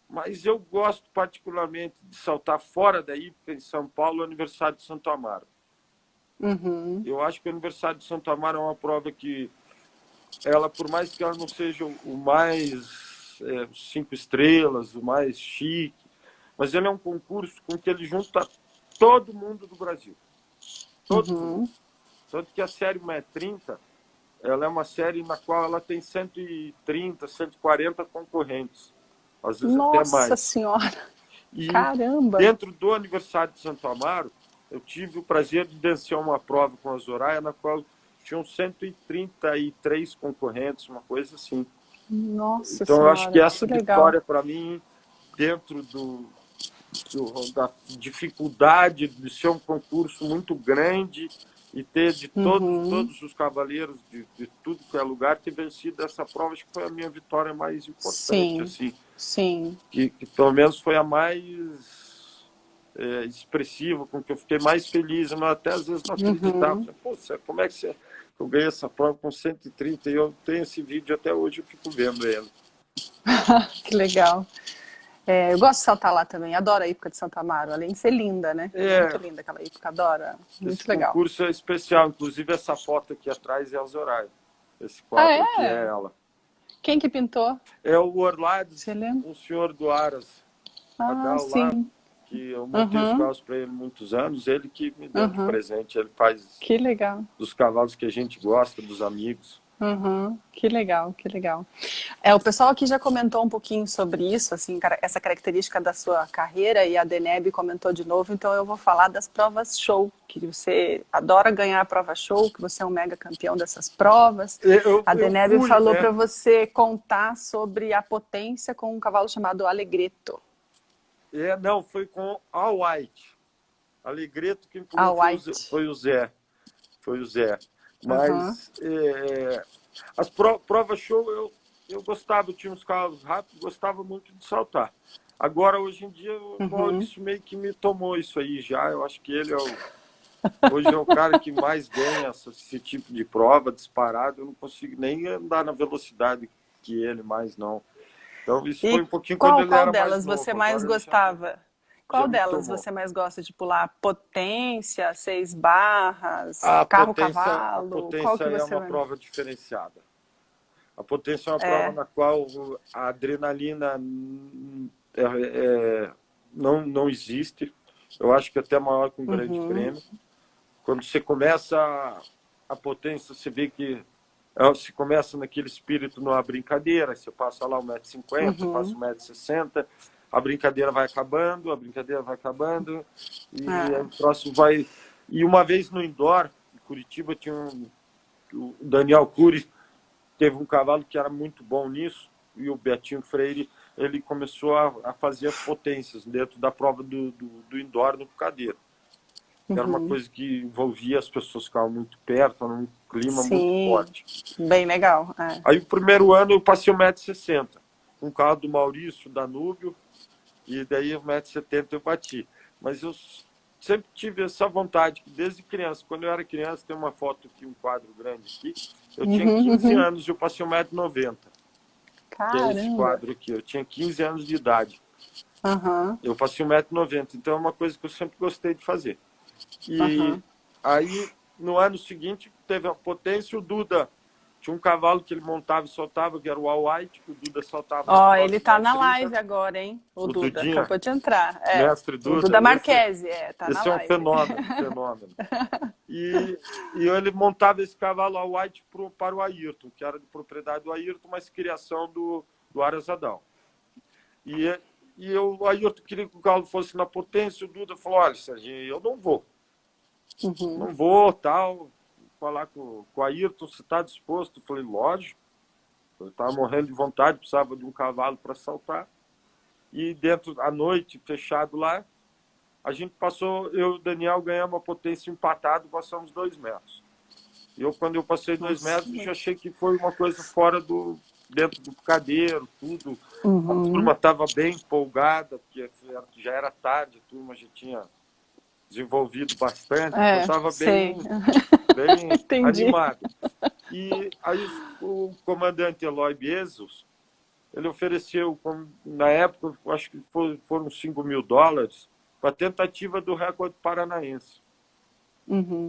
mas eu gosto particularmente de saltar fora da hípica em São Paulo, o Aniversário de Santo Amaro. Eu acho que o Aniversário de Santo Amaro é uma prova que, ela, por mais que ela não seja o mais 5 estrelas, o mais chique, mas ele é um concurso com que ele junta todo mundo do Brasil. Todo mundo. Tanto que a série 1,30 m, ela é uma série na qual ela tem 130, 140 concorrentes. Às vezes até mais. Nossa Senhora! E caramba! Dentro do Aniversário de Santo Amaro, eu tive o prazer de vencer uma prova com a Zoraia, na qual tinham 133 concorrentes, uma coisa assim. Nossa então, Senhora, eu acho que essa vitória, legal. para mim, dentro da dificuldade de ser um concurso muito grande e ter de todos os cavaleiros de tudo que é lugar, ter vencido essa prova, acho que foi a minha vitória mais importante. Sim, assim, sim. que pelo menos foi a mais expressiva, com que eu fiquei mais feliz. Eu até às vezes não acreditava. Pô, como é que eu ganhei essa prova com 130 e eu tenho esse vídeo até hoje, eu fico vendo ele. Que legal. Eu gosto de saltar lá também, adoro a hípica de Santo Amaro, além de ser linda, né? Muito linda aquela hípica, adoro. Muito esse legal. Esse concurso é especial, inclusive essa foto aqui atrás é a Zoraia. Esse quadro aqui é ela. Quem que pintou? É o Orlades, Você lembra? o senhor do Aras. Sim. Lá, que eu montei os cavalos para ele muitos anos, ele que me deu de presente. Ele faz que legal. Dos cavalos que a gente gosta, dos amigos. Que legal, que legal. O pessoal aqui já comentou um pouquinho sobre isso, assim, essa característica da sua carreira, e a Deneb comentou de novo, então eu vou falar das provas show, que você adora ganhar a prova show, que você é um mega campeão dessas provas. A Deneb falou para você contar sobre a potência com um cavalo chamado Alegreto. Não, foi com a White. Alegreto que foi o Zé. Foi o Zé. Mas as provas show eu gostava, eu tinha uns cavalos rápidos, gostava muito de saltar. Agora, hoje em dia, o Maurício meio que me tomou isso aí já. Eu acho que ele hoje é o cara que mais ganha esse tipo de prova, disparado. Eu não consigo nem andar na velocidade que ele mais, não. Então, isso foi um pouquinho quando ele era mais novo. Qual delas você mais gostava? Qual delas você mais gosta de pular? Potência, 6 barras, carro-cavalo? A potência é uma prova diferenciada. A potência é uma prova na qual a adrenalina não existe. Eu acho que até maior que um grande prêmio. Quando você começa a potência, você vê que se começa naquele espírito numa brincadeira. Você passa lá 1,50 m, passa 1,60 m. A brincadeira vai acabando, e o próximo vai... E uma vez no indoor, em Curitiba, tinha o Daniel Cury, teve um cavalo que era muito bom nisso, e o Betinho Freire, ele começou a fazer as potências dentro da prova do indoor no picadeiro. Era uma coisa que envolvia, as pessoas ficavam muito perto, era um clima muito forte. Bem legal. Aí o primeiro ano eu passei 1,60 m, com o carro do Maurício, Danúbio, e daí 1,70 m eu bati. Mas sempre tive essa vontade, desde criança. Quando eu era criança, tem uma foto aqui, um quadro grande aqui, eu tinha 15 anos e eu passei 1,90 m. Que é esse Caramba. quadro aqui. Eu tinha 15 anos de idade. Aham. Eu passei 1,90 m. Então é uma coisa que eu sempre gostei de fazer. E Aham. aí, no ano seguinte, teve a potência. O Duda tinha um cavalo que ele montava e soltava, que era o All White, que o Duda soltava. Ó, ele tá na live agora, hein? O Duda, Dudinha, acabou de entrar. mestre Duda. O Duda Marquesi, tá na esse é um live. fenômeno. E ele montava esse cavalo All White para o Ayrton, que era de propriedade do Ayrton, mas criação do Arazadão. O Ayrton queria que o cavalo fosse na potência, o Duda falou, olha, Serginho, eu não vou. Não vou, tal, falar com o Ayrton, você está disposto? Eu falei, lógico. Eu estava morrendo de vontade, precisava de um cavalo para saltar. E dentro, à noite, fechado lá, a gente passou, eu e o Daniel ganhamos uma potência empatado, passamos 2 metros. Quando eu passei 2 metros, eu achei que foi uma coisa fora dentro do picadeiro, tudo. A turma estava bem empolgada, porque já era tarde, a turma já tinha desenvolvido bastante, eu estava bem animado. E aí o comandante Eloy Bezos, ele ofereceu, na época, acho que foram $5.000, para a tentativa do recorde paranaense.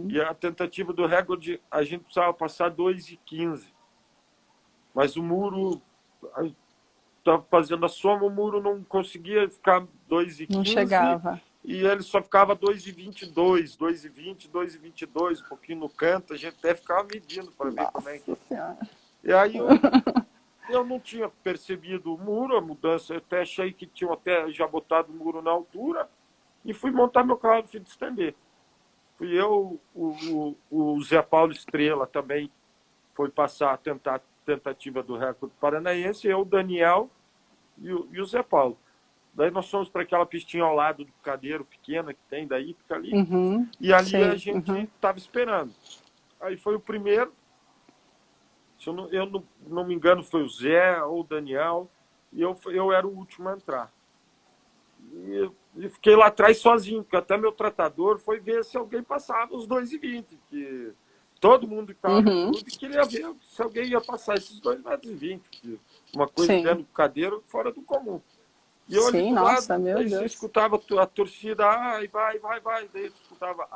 E a tentativa do recorde, a gente precisava passar 2,15. Mas o muro, estava fazendo a soma, o muro não conseguia ficar 2,15. Não chegava. E ele só ficava 2,22, 2,20, 2,22, um pouquinho no canto. A gente até ficava medindo para ver como é que... E aí eu não tinha percebido o muro, a mudança. Eu até achei que tinham até já botado o muro na altura. E fui montar meu carro de estender. Fui eu, o Zé Paulo Estrela também foi passar a tentativa do recorde paranaense, eu, o Daniel e o Zé Paulo. Daí nós fomos para aquela pistinha ao lado do picadeiro pequena que tem, daí fica ali. E ali a gente estava esperando. Aí foi o primeiro, se eu não me engano, foi o Zé ou o Daniel, e eu era o último a entrar. E fiquei lá atrás sozinho, porque até meu tratador foi ver se alguém passava os 2,20, que todo mundo estava tudo e queria ver se alguém ia passar esses 2,20 m, uma coisa dentro do picadeiro fora do comum. E eu ali do lado, daí você escutava a torcida, ai, vai, daí eu escutava,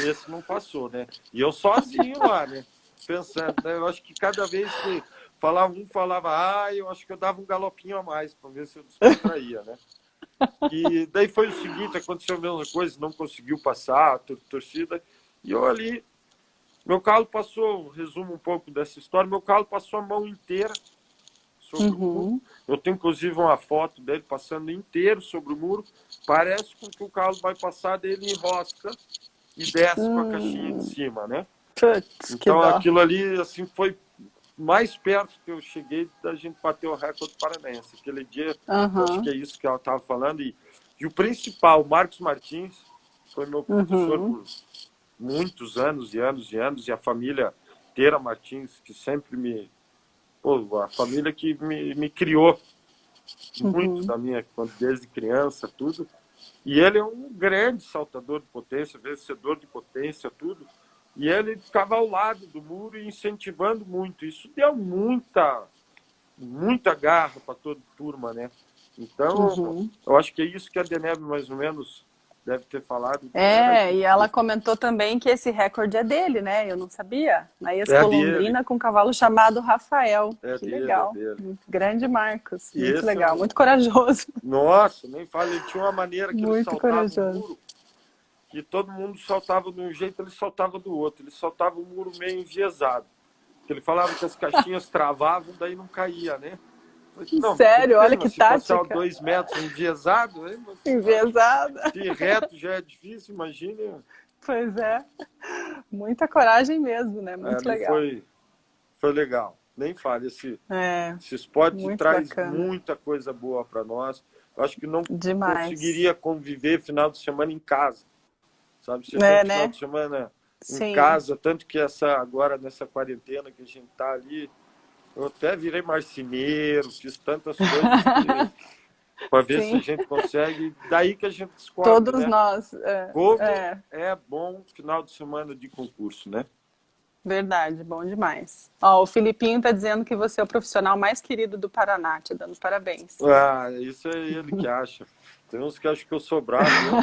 esse não passou, né? E eu sozinho lá, né? Pensando, né? Eu acho que cada vez que falava, eu acho que eu dava um galopinho a mais para ver se eu descontraía, né? E daí foi o seguinte, aconteceu a mesma coisa, não conseguiu passar a torcida, e eu ali, meu cavalo passou, resumo um pouco dessa história, meu cavalo passou a mão inteira sobre o muro. Eu tenho inclusive uma foto dele passando inteiro sobre o muro, parece com que o cavalo vai passar dele, enrosca e desce com a caixinha de cima, né? Então aquilo ali assim foi mais perto que eu cheguei da gente bater o recorde paranaense. Aquele dia, acho que é isso que ela estava falando. E o principal, Marcos Martins, foi meu professor por muitos anos e anos e anos, e a família inteira Martins, que sempre a família que me criou muito desde criança, tudo. E ele é um grande saltador de potência, vencedor de potência, tudo. E ele ficava ao lado do muro e incentivando muito. Isso deu muita garra para toda a turma, né? Então, eu acho que é isso que a Deneb mais ou menos deve ter falado. E ela comentou também que esse recorde é dele, né? Eu não sabia. Na ex-Colombina, com um cavalo chamado Rafael. Que legal. Grande Marcos. Muito legal, muito corajoso. Nossa, nem fala. Ele tinha uma maneira que ele saltava corajoso. no muro, que todo mundo saltava de um jeito, ele saltava do outro. Ele saltava o muro meio enviesado. Ele falava que as caixinhas travavam, daí não caía, né? Não, sério? Olha que tática. Passar 2 metros enviesado, hein? Enviesado. Se reto já é difícil, imagina. Pois é. Muita coragem mesmo, né? Muito legal. Foi legal. Nem fale. Esse esporte traz muita coisa boa para nós. Eu acho que não conseguiria conviver final de semana em casa. Sabe? Você tem final de semana em casa, tanto que agora nessa quarentena que a gente tá ali, eu até virei marceneiro, fiz tantas coisas para ver se a Sim, gente consegue. Daí que a gente descobre, todos né? nós. Como É, é bom final de semana de concurso, né? verdade, bom demais. Ó, o Filipinho tá dizendo que você é o profissional mais querido do Paraná, te dando parabéns. Ah, isso é ele que acha. Tem uns que acham que eu sou bravo, eu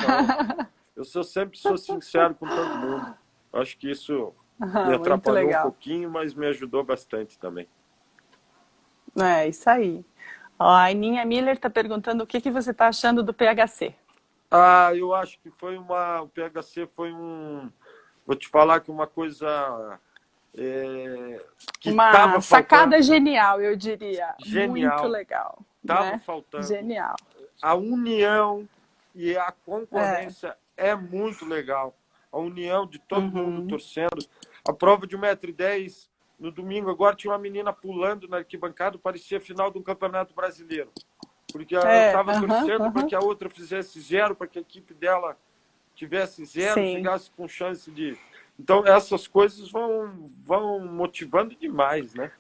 não. Sempre sou sincero com todo mundo. Acho que isso me Muito atrapalhou um legal. pouquinho, mas me ajudou bastante também. É, isso aí. Ó, a Aninha Miller tá perguntando o que que você tá achando do PHC. Ah, eu acho que foi uma. O PHC foi um. Vou te falar que uma coisa que Uma estava sacada faltando, genial, eu diria. Muito genial, legal, estava né? faltando. Genial. A união e a É. concorrência é muito legal. A união de todo mundo Uhum. torcendo. A prova de 1,10 m, no domingo, agora tinha uma menina pulando na arquibancada, parecia a final de um campeonato brasileiro. Porque eu É, estava aham, torcendo para aham. que a outra fizesse zero, para que a equipe dela tivesse zero, Sim. chegasse com chance de. Então, essas coisas vão motivando demais, né?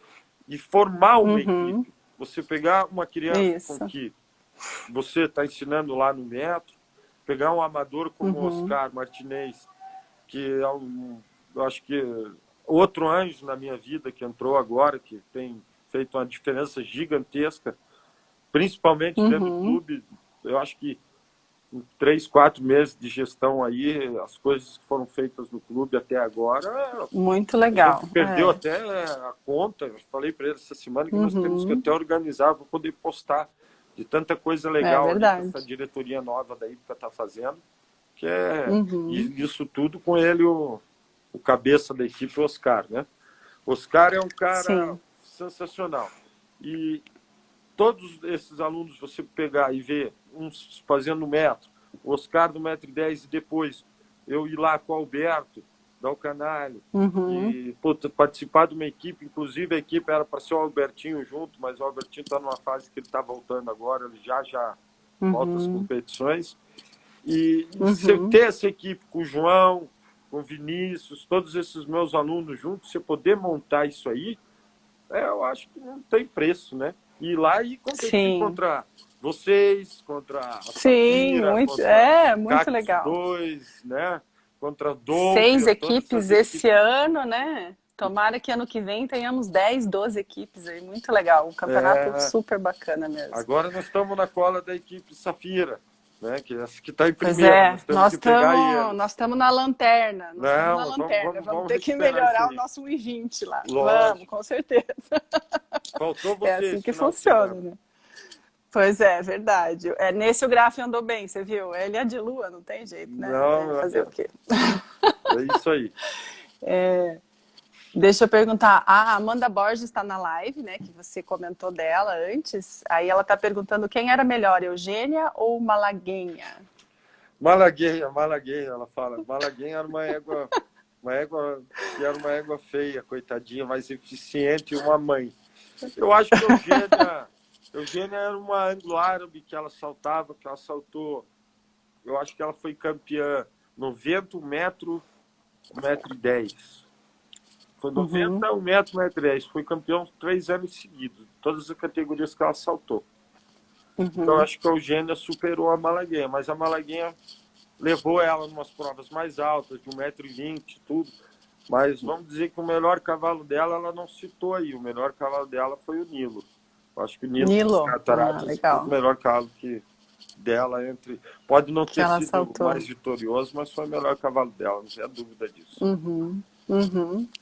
E formar uma Uhum. equipe. Você pegar uma criança com Isso. que você está ensinando lá no metro, pegar um amador como o Uhum. Oscar Martinez, que é eu acho que outro anjo na minha vida que entrou agora, que tem feito uma diferença gigantesca, principalmente dentro do Uhum. clube. Eu acho que em 3, 4 meses de gestão aí, as coisas que foram feitas no clube até agora, Muito a gente legal. perdeu É. até a conta. Eu falei para ele essa semana que nós temos que Uhum. até organizar para poder postar de tanta coisa É legal ali que essa verdade. diretoria nova da Ípica está fazendo, que é Uhum. isso tudo com ele, o cabeça da equipe, o Oscar, né? O Oscar é um cara Sim. sensacional. E todos esses alunos, você pegar e ver uns fazendo metro, o Oscar do 1,10 m, e depois eu ir lá com o Alberto, da Alcanalho, Uhum. e participar de uma equipe. Inclusive a equipe era para ser o Albertinho junto, mas o Albertinho está numa fase que ele está voltando agora, ele já volta às Uhum. competições. E você Uhum. ter essa equipe com o João, com o Vinícius, todos esses meus alunos juntos, você poder montar isso aí, eu acho que não tem preço, né? Ir lá e competir Sim. contra vocês, contra a Sim, Safira, muito, contra muito Cactus legal. 2, né? Contra 6 Doppler, todas equipes essas esse equipes. ano, né? Tomara que ano que vem tenhamos 10, 12 equipes aí. Muito legal. Um campeonato É, super bacana mesmo. agora nós estamos na cola da equipe Safira, né? Que é essa que está em Pois primeiro, é, nós temos que pegar eles. nós estamos na lanterna, nós estamos na Não, lanterna. Vamos vamos ter que recuperar isso melhorar o aí. nosso 1,20 lá. Vamos, Lógico. com certeza. Faltou É você assim esse que final de funciona, semana. né? Pois é, verdade. É, nesse o Graf andou bem, você viu? Ele é de lua, não tem jeito, né? É, Não, fazer o quê? é isso aí. Deixa eu perguntar, a Amanda Borges está na live, né? Que você comentou dela antes. Aí ela está perguntando quem era melhor, Eugênia ou Malaguenha? Malagueia, ela fala. Malagueia era uma égua que era uma égua feia, coitadinha, mas eficiente e uma mãe. Eu acho que Eugênia era uma anglo-árabe que ela saltava, que ela saltou. Eu acho que ela foi campeã 90, 1 m, 1,10 m. Foi 90, 1 m, 1,10 m. Foi campeão 3 anos seguidos, todas as categorias que ela saltou. Então, eu acho que a Eugênia superou a Malaguinha, mas a Malaguinha levou ela em umas provas mais altas, de 1,20 m, tudo. Mas vamos dizer que o melhor cavalo dela, ela não citou aí. O melhor cavalo dela foi o Nilo. Eu acho que o Nilo das Nilo. Ah, Cataratas foi o legal. melhor cavalo dela entre. Pode não Que ter ela sido o saltou. mais vitorioso, mas foi o melhor cavalo dela, não tenho dúvida disso.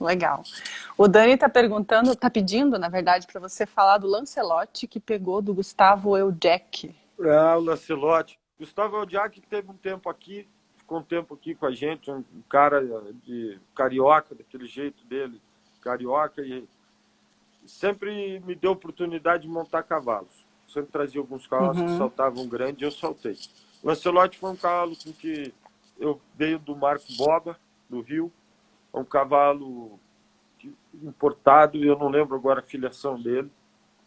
Legal. O Dani está perguntando, está pedindo, na verdade, para você falar do Lancelotti que pegou do Gustavo Eudek. Ah, o Lancelotti. Gustavo Eldiak teve um tempo aqui, ficou um tempo aqui com a gente, um cara de carioca, daquele jeito dele, carioca, e sempre me deu oportunidade de montar cavalos. Sempre trazia alguns cavalos que saltavam grande e eu saltei. O Lancelotti foi um cavalo com que eu veio do Marco Boba, do Rio, um cavalo importado, e eu não lembro agora a filiação dele,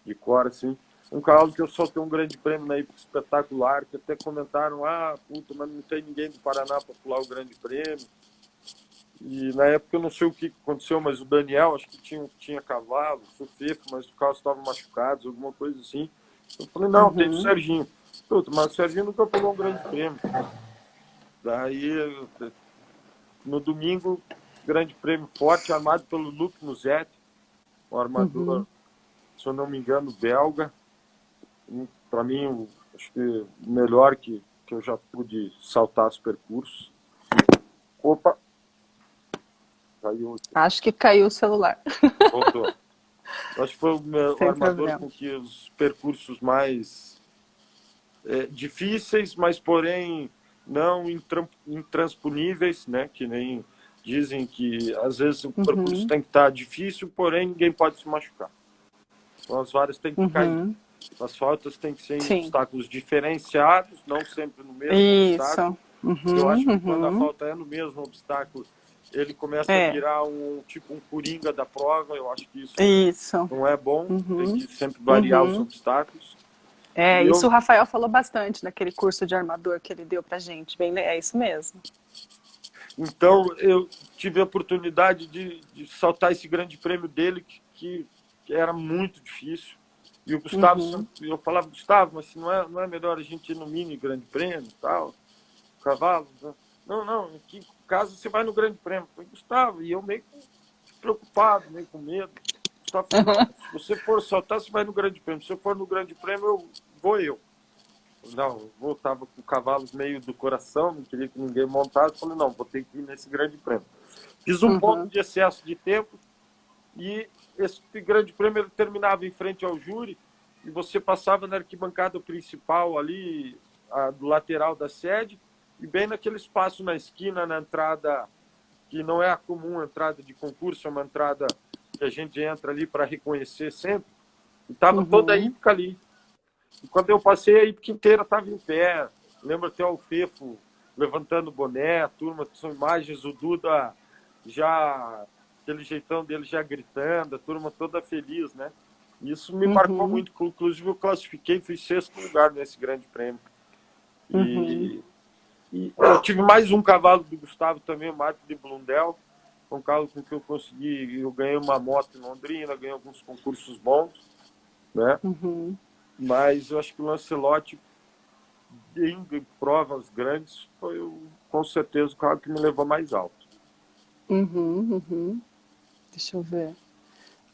de cor, assim. Um cavalo que eu soltei um grande prêmio na Hípica Espetacular, que até comentaram, puta, mas não tem ninguém do Paraná para pular o grande prêmio. E na época eu não sei o que aconteceu, mas o Daniel, acho que tinha cavalo, sofreu, mas os cavalos estavam machucados, alguma coisa assim. Eu falei, não, tem o Serginho. Puta, mas o Serginho nunca pegou um grande prêmio. Daí, no domingo, grande prêmio forte, armado pelo Luc Musetti, um armador, se eu não me engano, belga. Para mim, acho que o melhor que eu já pude saltar os percursos. Opa! Caiu. Acho que caiu o celular. Voltou. Acho que foi o meu Sem armador problema. com que os percursos mais difíceis, mas porém não intransponíveis, né? Que nem dizem que às vezes o percurso tem que estar difícil, porém ninguém pode se machucar. Então as varas têm que cair. As faltas têm que ser em obstáculos diferenciados, não sempre no mesmo obstáculo. Eu acho que quando a falta é no mesmo obstáculo, ele começa a virar um coringa da prova. Eu acho que isso não é bom, tem que sempre variar os obstáculos. Isso o Rafael falou bastante naquele curso de armador que ele deu pra gente. Bem, é isso mesmo. Então, eu tive a oportunidade de saltar esse grande prêmio dele, que era muito difícil. E o Gustavo, eu falava, Gustavo, mas não é melhor a gente ir no mini grande prêmio e tal? Cavalo? Não, aqui em casa você vai no grande prêmio. Eu falei, Gustavo, e eu meio preocupado, meio com medo. Gustavo falou, não, se você for saltar, você vai no grande prêmio. Se eu for no grande prêmio, vou eu. Não, eu voltava com cavalos meio do coração, não queria que ninguém montasse. Falei, não, vou ter que ir nesse grande prêmio. Fiz um pouco de excesso de tempo e esse grande prêmio ele terminava em frente ao júri e você passava na arquibancada principal ali, do lateral da sede, e bem naquele espaço na esquina, na entrada, que não é a comum entrada de concurso, é uma entrada que a gente entra ali para reconhecer sempre, e estava toda a hípica ali. E quando eu passei, a hípica inteira estava em pé. Lembro até o Fefo levantando o boné, a turma, são imagens, o Duda já, aquele jeitão dele já gritando, a turma toda feliz, né? Isso me marcou muito, inclusive eu classifiquei, fui 6º lugar nesse grande prêmio. E eu tive mais um cavalo do Gustavo também, o Marco de Blundell, um cavalo com que eu consegui, eu ganhei uma moto em Londrina, ganhei alguns concursos bons, né? Mas eu acho que o Lancelot, em provas grandes, foi com certeza o carro que me levou mais alto. Deixa eu ver.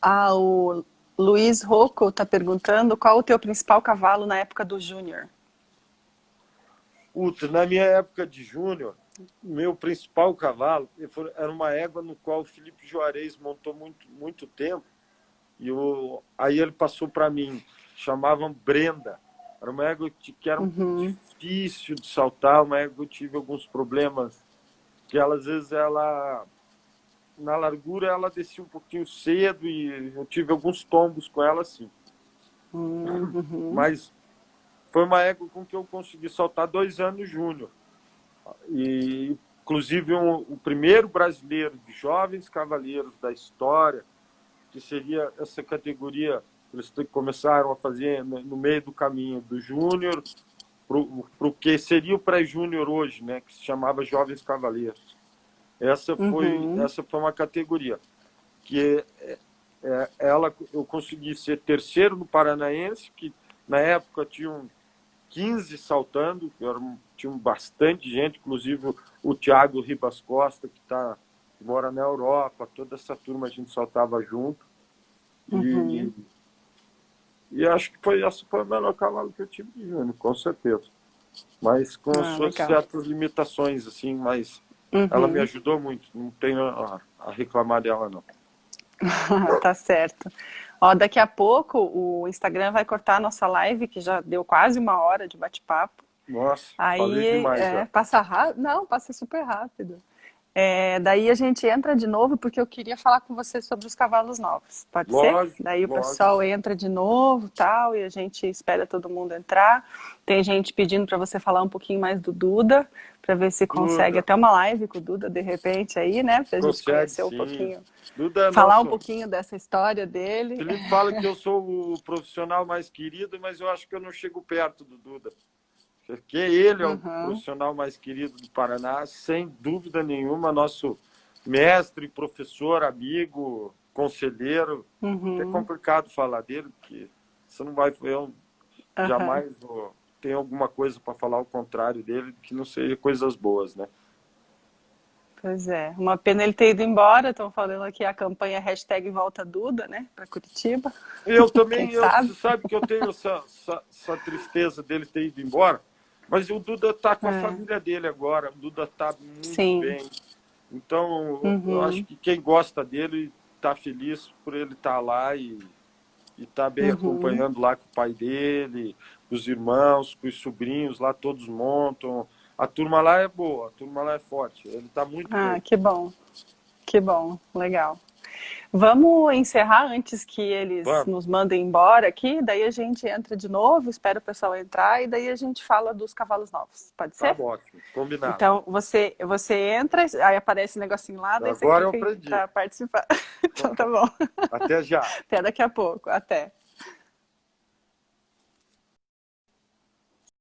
O Luiz Rocco está perguntando qual o teu principal cavalo na época do Júnior. Na minha época de Júnior, meu principal cavalo era uma égua no qual o Felipe Juarez montou muito tempo. E aí ele passou para mim, chamavam Brenda. Era uma égua que era difícil de saltar, uma égua que eu tive alguns problemas, que ela, às vezes na largura ela descia um pouquinho cedo e eu tive alguns tombos com ela assim. Mas foi uma égua com que eu consegui saltar 2 anos júnior. E, inclusive, o primeiro brasileiro de jovens cavaleiros da história, que seria essa categoria, eles começaram a fazer no meio do caminho do júnior para o que seria o pré-júnior hoje, né, que se chamava Jovens Cavaleiros. Essa foi uma categoria que eu consegui ser 3º no Paranaense, que na época tinham 15 saltando, tinha bastante gente, inclusive o Thiago Ribas Costa, que mora na Europa, toda essa turma a gente saltava junto. E acho que essa foi o melhor cavalo que eu tive de júnior, com certeza. Mas com as suas certas limitações, assim, mas ela me ajudou muito, não tenho a reclamar dela, não. Tá certo. Daqui a pouco o Instagram vai cortar a nossa live, que já deu quase 1 hora de bate-papo. Nossa, falei demais já. Passa rápido? Não, passa super rápido. Daí a gente entra de novo, porque eu queria falar com você sobre os cavalos novos. Pode ser? Daí o pessoal entra de novo, tal, e a gente espera todo mundo entrar. Tem gente pedindo para você falar um pouquinho mais do Duda, para ver se consegue até uma live com o Duda de repente aí, né? Pra gente conhecer um pouquinho. Duda falar um pouquinho dessa história dele. Felipe fala que eu sou o profissional mais querido, mas eu acho que eu não chego perto do Duda. Porque ele é o profissional mais querido do Paraná, sem dúvida nenhuma, nosso mestre, professor, amigo, conselheiro. É complicado falar dele, porque você não vai... Eu jamais vou tem alguma coisa para falar ao contrário dele, que não seja coisas boas, né? Pois é, uma pena ele ter ido embora. Estão falando aqui a campanha hashtag Volta Duda, né, para Curitiba. Eu Quem também, sabe? você sabe que eu tenho essa tristeza dele ter ido embora, mas o Duda tá com a É, família dele agora, o Duda tá muito sim. bem. Então, eu acho Uhum, que quem gosta dele tá feliz por ele estar lá e tá bem uhum. acompanhando lá com o pai dele, com os irmãos, com os sobrinhos lá, todos montam. A turma lá é boa, a turma lá é forte, ele tá muito Ah, bem. que bom, legal. Vamos encerrar antes que eles Vamos, nos mandem embora aqui, daí a gente entra de novo, espera o pessoal entrar e daí a gente fala dos cavalos novos. Pode tá ser? ótimo, combinado. Então você entra, aí aparece o negocinho lá, daí você Agora eu clica aprendi. para participar. Então tá bom. Até já. Até daqui a pouco. Até.